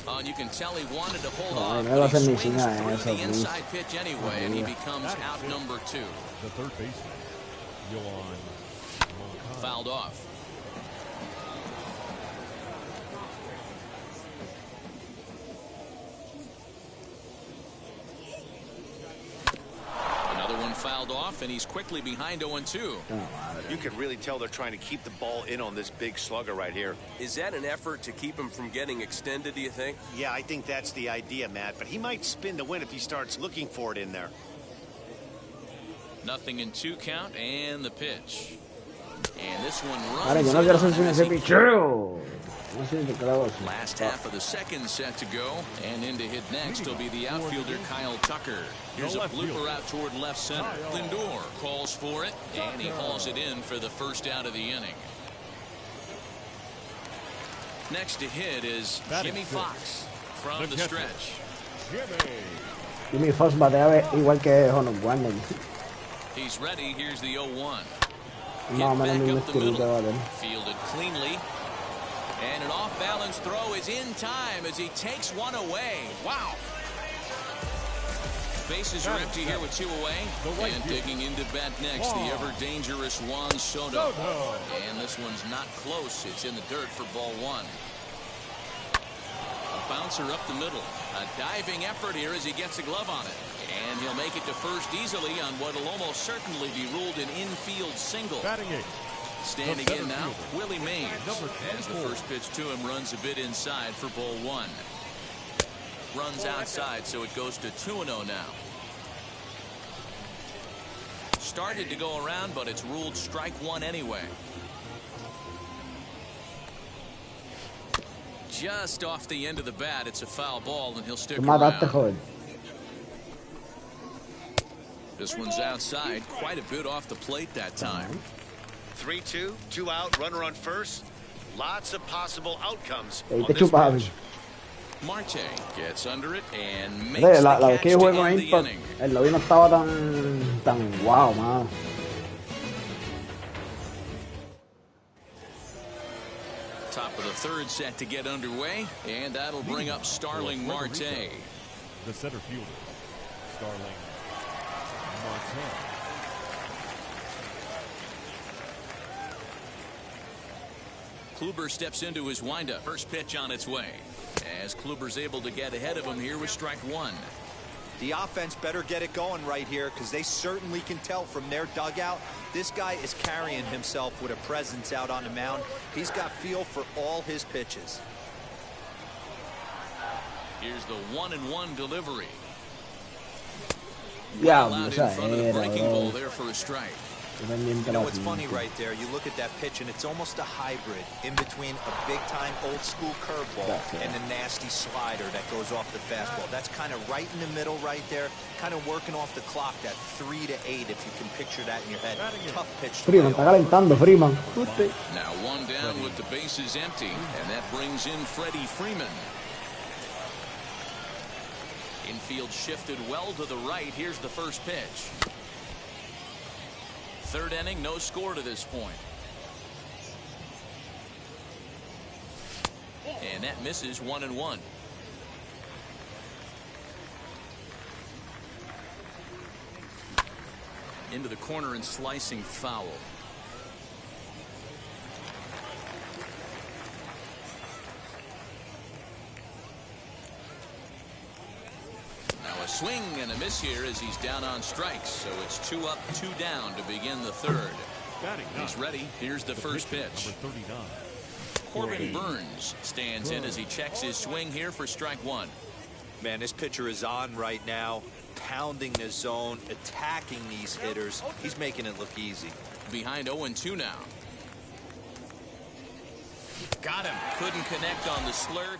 Oh, and you can tell he wanted to hold No, off, no va a but he hacer ni swings chinga through eso, the inside pitch anyway, and he becomes out number 2. The third baseman, Yohan Moncada. Fouled off. fouled off, and he's quickly behind 0-2. You can really tell they're trying to keep the ball in on this big slugger right here. Is that an effort to keep him from getting extended, do you think? Yeah, I think that's the idea, Matt. But he might spin to win if he starts looking for it in there. 0-2 count, and the pitch. And this one Ahora, yo no runs quiero in ser as he ese picheo. No sé de qué lado. Last half of the second set to go, and in to hit next will be the outfielder Kyle Tucker. Here's a blooper out toward left center. Lindor calls for it, and he hauls it in for the first out of the inning. Next to hit is Jimmy Fox from the stretch. Jimmy Fox batea igual que Honor Warner. He's ready. Here's the 0-1. Más o menos el mismo estilito de bater. Fielded cleanly. And an off-balance throw is in time as he takes one away. Wow. Bases are empty here with 2 away. And digging into bat next, the ever-dangerous Juan Soto. And this one's not close. It's in the dirt for ball 1. A bouncer up the middle. A diving effort here as he gets a glove on it. And he'll make it to first easily on what will almost certainly be ruled an infield single. Standing in now, Willie Mays, as the first pitch to him runs a bit inside for ball 1. Runs outside, so it goes to 2-0 now. Started to go around, but it's ruled strike 1 anyway. Just off the end of the bat, it's a foul ball, and he'll stick around. This one's outside, quite a bit off the plate that time. 3-2, 2 out, runner on first. Lots of possible outcomes. Marte gets under it and makes the catch to end the inning. El lobby no estaba tan wow, mano. Top of the third set to get underway, and that'll bring up Starling Marte. The center fielder, Starling Marte. Kluber steps into his windup. First pitch on its way. As Kluber's able to get ahead of him here with strike 1. The offense better get it going right here because they certainly can tell from their dugout. This guy is carrying himself with a presence out on the mound. He's got feel for all his pitches. Here's the 1-1 delivery. Yeah, out in front of the breaking ball there for a strike. You know what's funny right there, you look at that pitch and it's almost a hybrid in between a big-time old-school curveball and a nasty slider that goes off the fastball. That's kind of right in the middle right there, kind of working off the clock, that 3 to 8, if you can picture that in your head. Tough pitch to Freeman, está calentando, Freeman. Now 1 down with the bases empty, and that brings in Freddie Freeman. Infield shifted well to the right. Here's the first pitch. Third inning, no score to this point. And that misses 1-1. Into the corner and slicing foul. Now a swing and a miss here as he's down on strikes. So it's 2 up, 2 down to begin the third. He's ready. Here's the first pitch. Corbin Burns stands in as he checks his swing here for strike 1. Man, this pitcher is on right now, pounding the zone, attacking these hitters. He's making it look easy. Behind 0-2 now. Got him. Couldn't connect on the slur.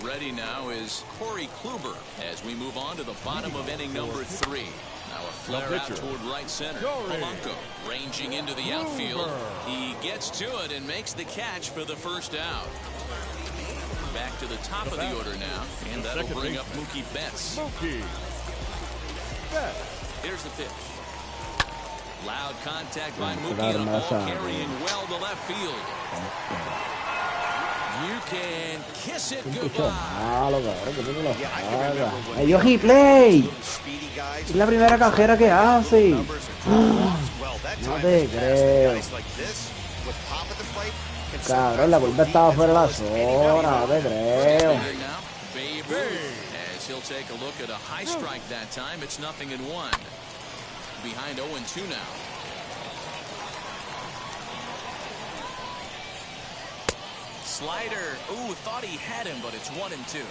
Ready now is Corey Kluber as we move on to the bottom of inning number 3. Now a flare out toward right center. Polanco ranging into the outfield. He gets to it and makes the catch for the first out. Back to the top of the order now, and that'll bring up Mookie Betts. Here's the pitch. Loud contact by Mookie and a ball carrying well to left field. You can kiss it goodbye. Ellos y play. Es la primera cajera que hace. No te creo. Cabrón, la culpa estaba fuera de la zona. No te creo. he'll take a look at a high strike that time. It's 0-1. Behind 0-2 now. Slider. Ooh, thought he had him, but it's 1-2.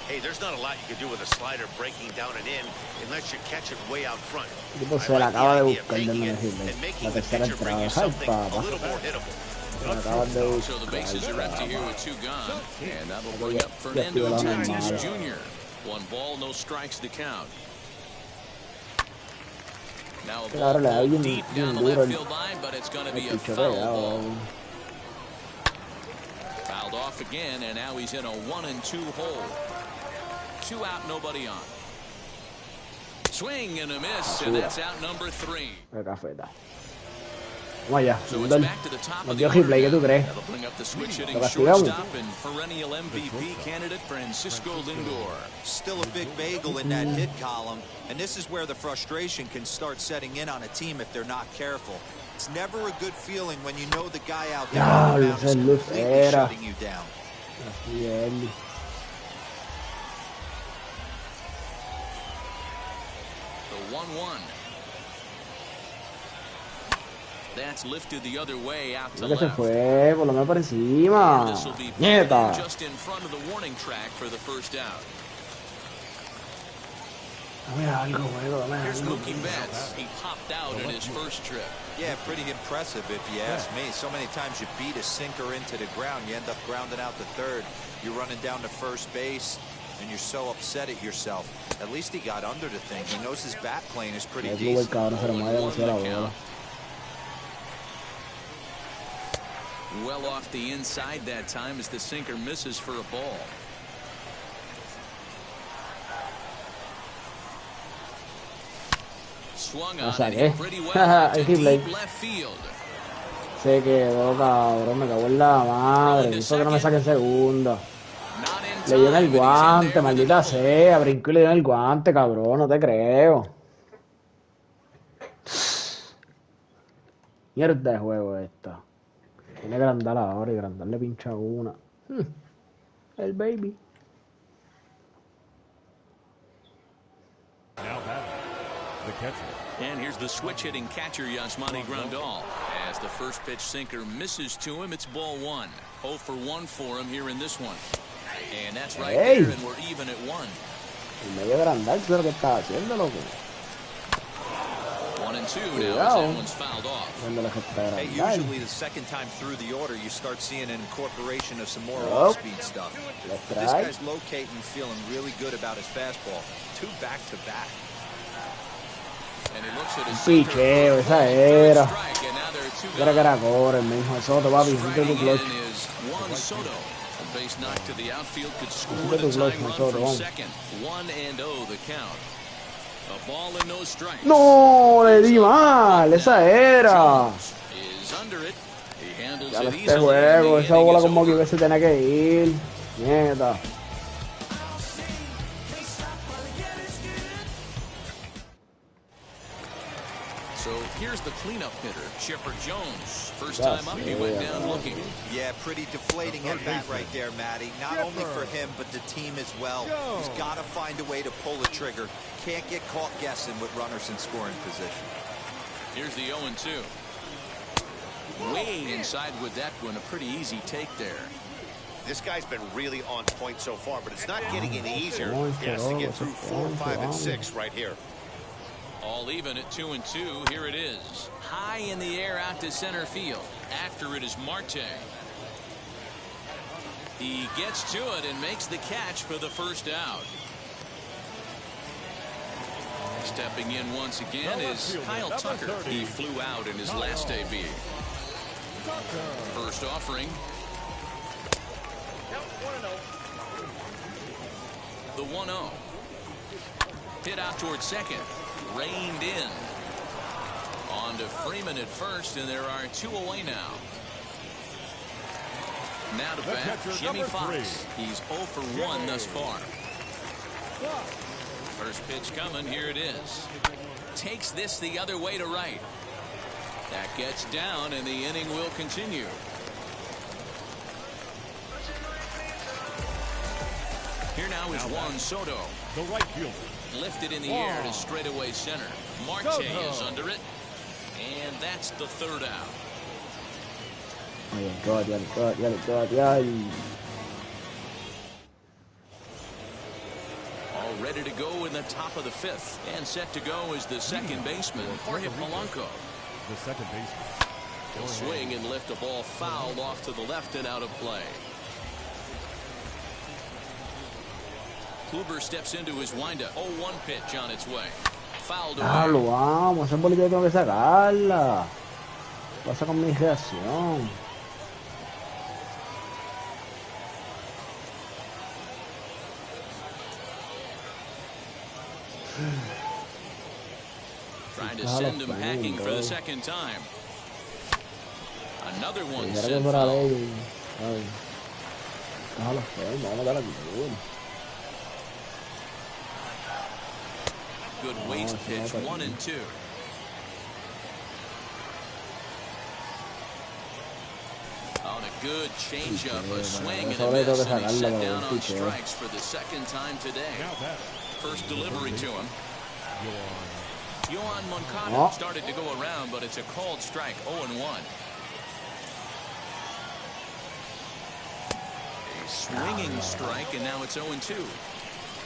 Hey, there's not a lot you can do with a slider breaking down and in unless you catch it way out front. Tipo se la acaba de buscar de decirle. La tercera entrada. Ay, papá. So the bases are empty here with 2 gone. And that'll bring up Fernando Tatis Jr. 1 ball, no strikes to count. Now a ball deep down the left field line, but it's going to be a foul ball. Fouled off again, and now he's in a 1-2 hole. 2 out, nobody on. Swing and a miss, and that's out number 3. Vamos allá. So it's back to the top of the order. ¿Qué tú crees? That'll bring up the switch hitting shortstop and perennial MVP candidate Francisco Lindor. Still a big bagel in that hit column, and this is where the frustration can start setting in on a team if they're not careful. It's never a good feeling when you know the guy out there on the mound is completely shutting you down. The 1-1. That's lifted the other way out to left. Se fue, por lo menos por encima. This will be just in front of the warning track for the first out. Here's Mookie Betts. He popped out in his first trip. Yeah, pretty impressive if you ask me. So many times you beat a sinker into the ground, you end up grounding out to third. You're running down to first base, and you're so upset at yourself. At least he got under the thing. He knows his bat plane is pretty decent. Well off the inside that time as the sinker misses for a ball. Swung on it pretty well to deep left field. Se quedó, cabrón, me cago en la madre. Eso que no me saque en segunda. Le dio en el guante, maldita sea. Brincó y le dio en el guante, cabrón, no te creo. Mierda de juego esta. Tiene que agrandar ahora y agrandarle pincha una. El baby. Now batting, the catcher. And here's the switch hitting catcher Yasmani Grandal. As the first pitch sinker misses to him, it's ball 1. 0 for 1 for him here in this one. And that's right there, and we're even at 1. En medio de agrandar, ¿qué es lo que estaba haciendo, loco? 1-2 now as that one's fouled off. Hey, usually the second time through the order you start seeing an incorporation of some more off-speed stuff. This guy's locating, feeling really good about his fastball. 2 back-to-back. And he looks at his picheo, esa era. Era que era corre, mijo. Soto, papi, siente tu clutch. Base knock to the outfield could score the tying run from second. 1-0 the count. A ball and no strike. No, le di mal, esa era. Ya este juego, esa bola como que hubiese tenía que ir. Mierda. So here's the cleanup hitter, Chipper Jones. First time up, he went down looking. Yeah, pretty deflating at bat right there, Matty. Not only for him, but the team as well. He's got to find a way to pull the trigger. Can't get caught guessing with runners in scoring position. Here's the 0-2. Way inside with that one. A pretty easy take there. This guy's been really on point so far, but it's not getting any easier. He has to get through 4, 5, and 6 right here. All even at 2-2. Here it is. High in the air out to center field. After it is Marte. He gets to it and makes the catch for the first out. Stepping in once again is Kyle Tucker. He flew out in his last AB. First offering. The 1-0. Hit out towards second. Reined in. On to Freeman at first, and there are 2 away now. Now to bat, Jimmy Fox. He's 0 for 1 thus far. First pitch coming, here it is. Takes this the other way to right. That gets down, and the inning will continue. Here now is Juan Soto. The right fielder. Lifted in the air to straightaway center. Marte is under it. And that's the third out. Oh, yeah. All ready to go in the top of the fifth. And set to go is the second baseman, Jorge Polanco. The second baseman. He'll swing and lift a ball fouled off to the left and out of play. Kluber steps into his windup. 0-1 pitch on its way. Fouled away. Ah, lo vamos. Esa bolita tengo que sacarla. ¿Qué pasa con mi reacción? Trying to send him packing for the second time. Another one Good waste pitch, 1-2. On a good changeup, a swing and a miss, and he's set down on strikes for the second time today. First delivery to him. Yohan Moncada started to go around, but it's a called strike, 0-1. A swinging strike, and now it's 0-2.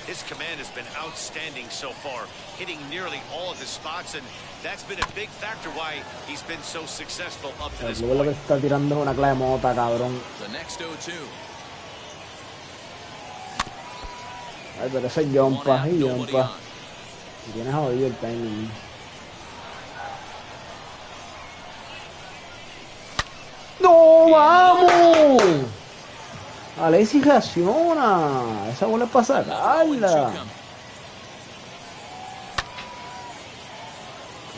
His command has been outstanding so far, hitting nearly all of his spots, and that's been a big factor why he's been so successful up to this point. Está tirando una clave mota, cabrón. The next 0-2. Ay, pero ese Yompa, y Yompa. Si tienes jodido el timing. ¡No, vamos! Alexis reacciona. Esa bola es para sacarla.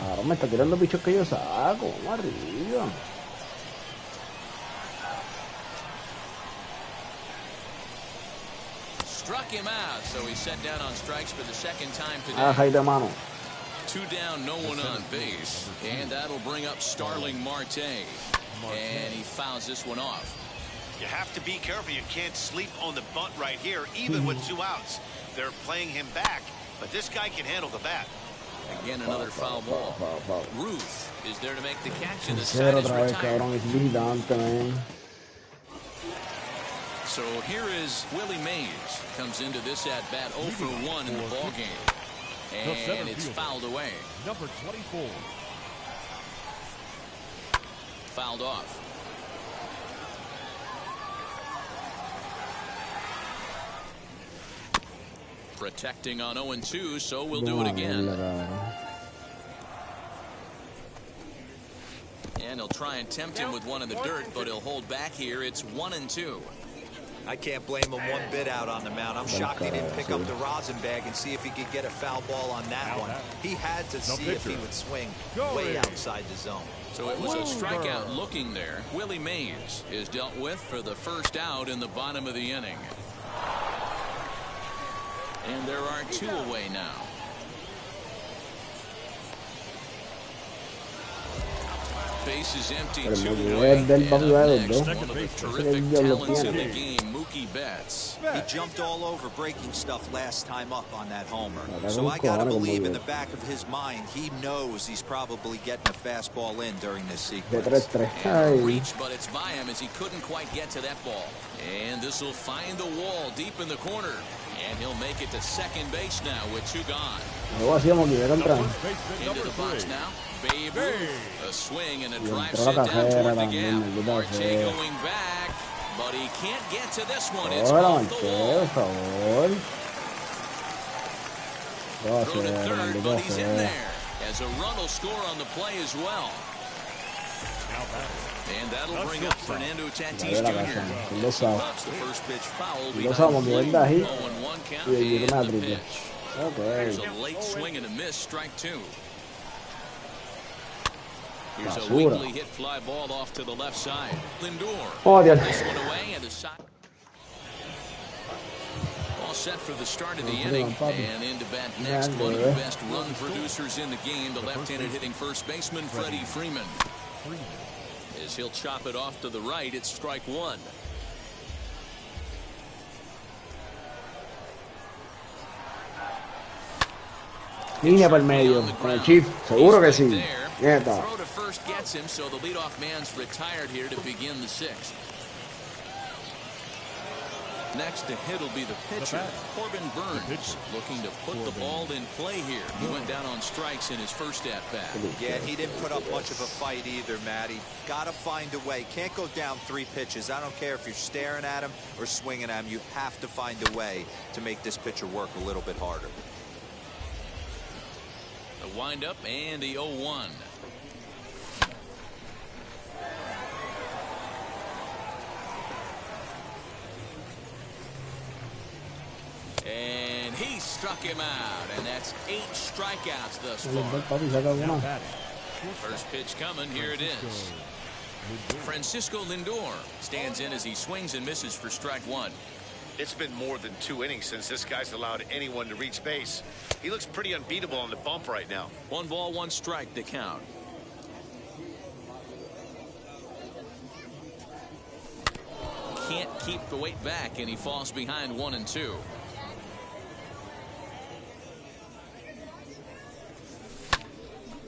Ahora me está tirando bichos que yo saco. Vamos arriba. Struck him out, so he's set down on strikes for the second time today. Ahí de mano. 2 down, no one on base. And that'll bring up Starling Marte. And he fouls this one off. You have to be careful. You can't sleep on the bunt right here, even with 2 outs. They're playing him back, but this guy can handle the bat. Again, another foul ball. Ruth is there to make the catch, and the side is retired. So here is Willie Mays. Comes into this at-bat 0 for 1 in the ballgame. And it's fouled away. Number 24. Fouled off. Protecting on 0-2, so we'll do it again. And he'll try and tempt him with one in the dirt, but he'll hold back here. It's 1-2. I can't blame him one bit out on the mound. I'm shocked he didn't pick up the rosin bag and see if he could get a foul ball on that one. He had to see if he would swing way outside the zone. So it was a strikeout looking there. Willie Mays is dealt with for the first out in the bottom of the inning. And there are 2 away now. Base is empty, 2 away. And up next, one of the terrific talents in the game, Mookie Betts. He jumped all over breaking stuff last time up on that homer. So I got to believe in the back of his mind, he knows he's probably getting a fastball in during this sequence. And reach, but it's by him as he couldn't quite get to that ball. And this will find the wall deep in the corner. And he'll make it to second base now with 2 gone. Into the box now. Babe Ruth. A swing and a drive set down toward the gap. Marte going back. But he can't get to this one. It's off the wall. Throw to third, but he's in there. As a run will score on the play as well. And that'll bring up Fernando Tatis Jr. Pops the first pitch foul. Behind 0-1 count and the pitch. There's a late swing and a miss, strike 2. Here's a weakly hit fly ball off to the left side. Lindor. This one away and a side. All set for the start of the inning. And into bat next, one of the best run producers in the game, the left-handed hitting first baseman, Freddie Freeman. As he'll chop it off to the right, it's strike 1. Línea por el medio, con el Chief, seguro que sí. Nieta. Throw to first gets him, so the leadoff man's retired here to begin the sixth. Next to hit will be the pitcher, Corbin Burns, looking to put the ball in play here. He went down on strikes in his first at-bat. Yeah, he didn't put up much of a fight either, Matty. Got to find a way. Can't go down 3 pitches. I don't care if you're staring at him or swinging at him. You have to find a way to make this pitcher work a little bit harder. The windup and the 0-1. And he struck him out, and that's 8 strikeouts thus far. First pitch coming, here it is. Francisco Lindor stands in as he swings and misses for strike 1. It's been more than 2 innings since this guy's allowed anyone to reach base. He looks pretty unbeatable on the bump right now. 1 ball, 1 strike to count. Can't keep the weight back, and he falls behind 1-2.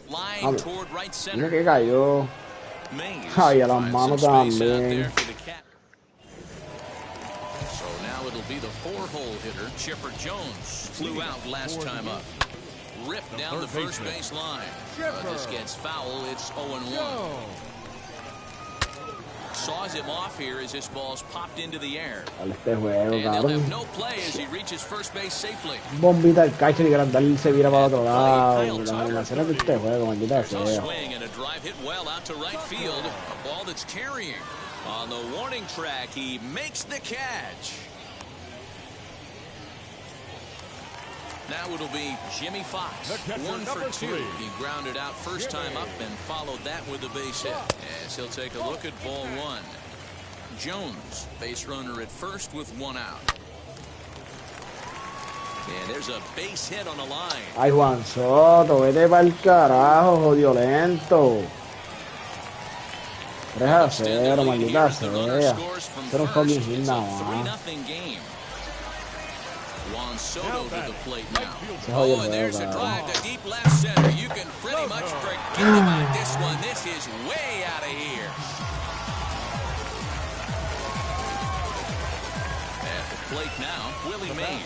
Line toward right center. Mira que cayó. Ay, a las manos también. So now it'll be the 4-hole hitter, Chipper Jones. Flew out last time up. Ripped down the first base line. This gets foul. It's 0-1. Saws him off here as this ball's popped into the air. And they'll have no play as he reaches first base safely. Bombita al catcher y Grandal se vira para otro lado. Las animaciones de este juego, maldita sea. Swing and a drive hit well out to right field. A ball that's carrying. On the warning track, he makes the catch. Now it'll be Jimmy Fox, 1 for 2. He grounded out first time up and followed that with a base hit. As he'll take a look at ball 1. Jones, base runner at first with 1 out. And there's a base hit on the line. Ay, Juan Soto, vete pa'l carajo, jodido lento. 3-0, maldita sea. Esto no fucking hit nada más. Juan Soto to the plate now. Oh, and there's a drive to deep left center. You can pretty much forget about this one. This is way out of here. At the plate now, Willie Mays.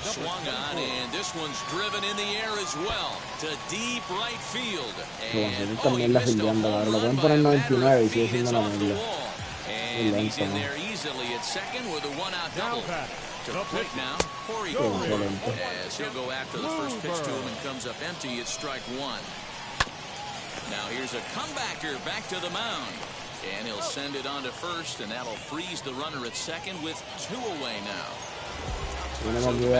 Swung on, and this one's driven in the air as well to deep right field. And oh, he missed a home run by a matter of feet. It's off the wall. And he's in there easily at second with a 1-out double. To the plate now, Corey Kluber, as he'll go after the first pitch to him and comes up empty. It's strike 1. Now here's a comebacker back to the mound. And he'll send it on to first, and that'll freeze the runner at second with 2 away now.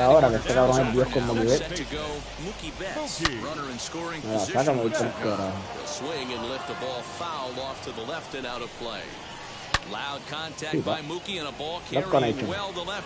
Ahora que este cabrón es Dios con Moquibet. Set to go, Mookie Betts, runner in scoring position. He'll swing and lift the ball foul off to the left and out of play. Loud contact by Mookie and a ball carrying well to left.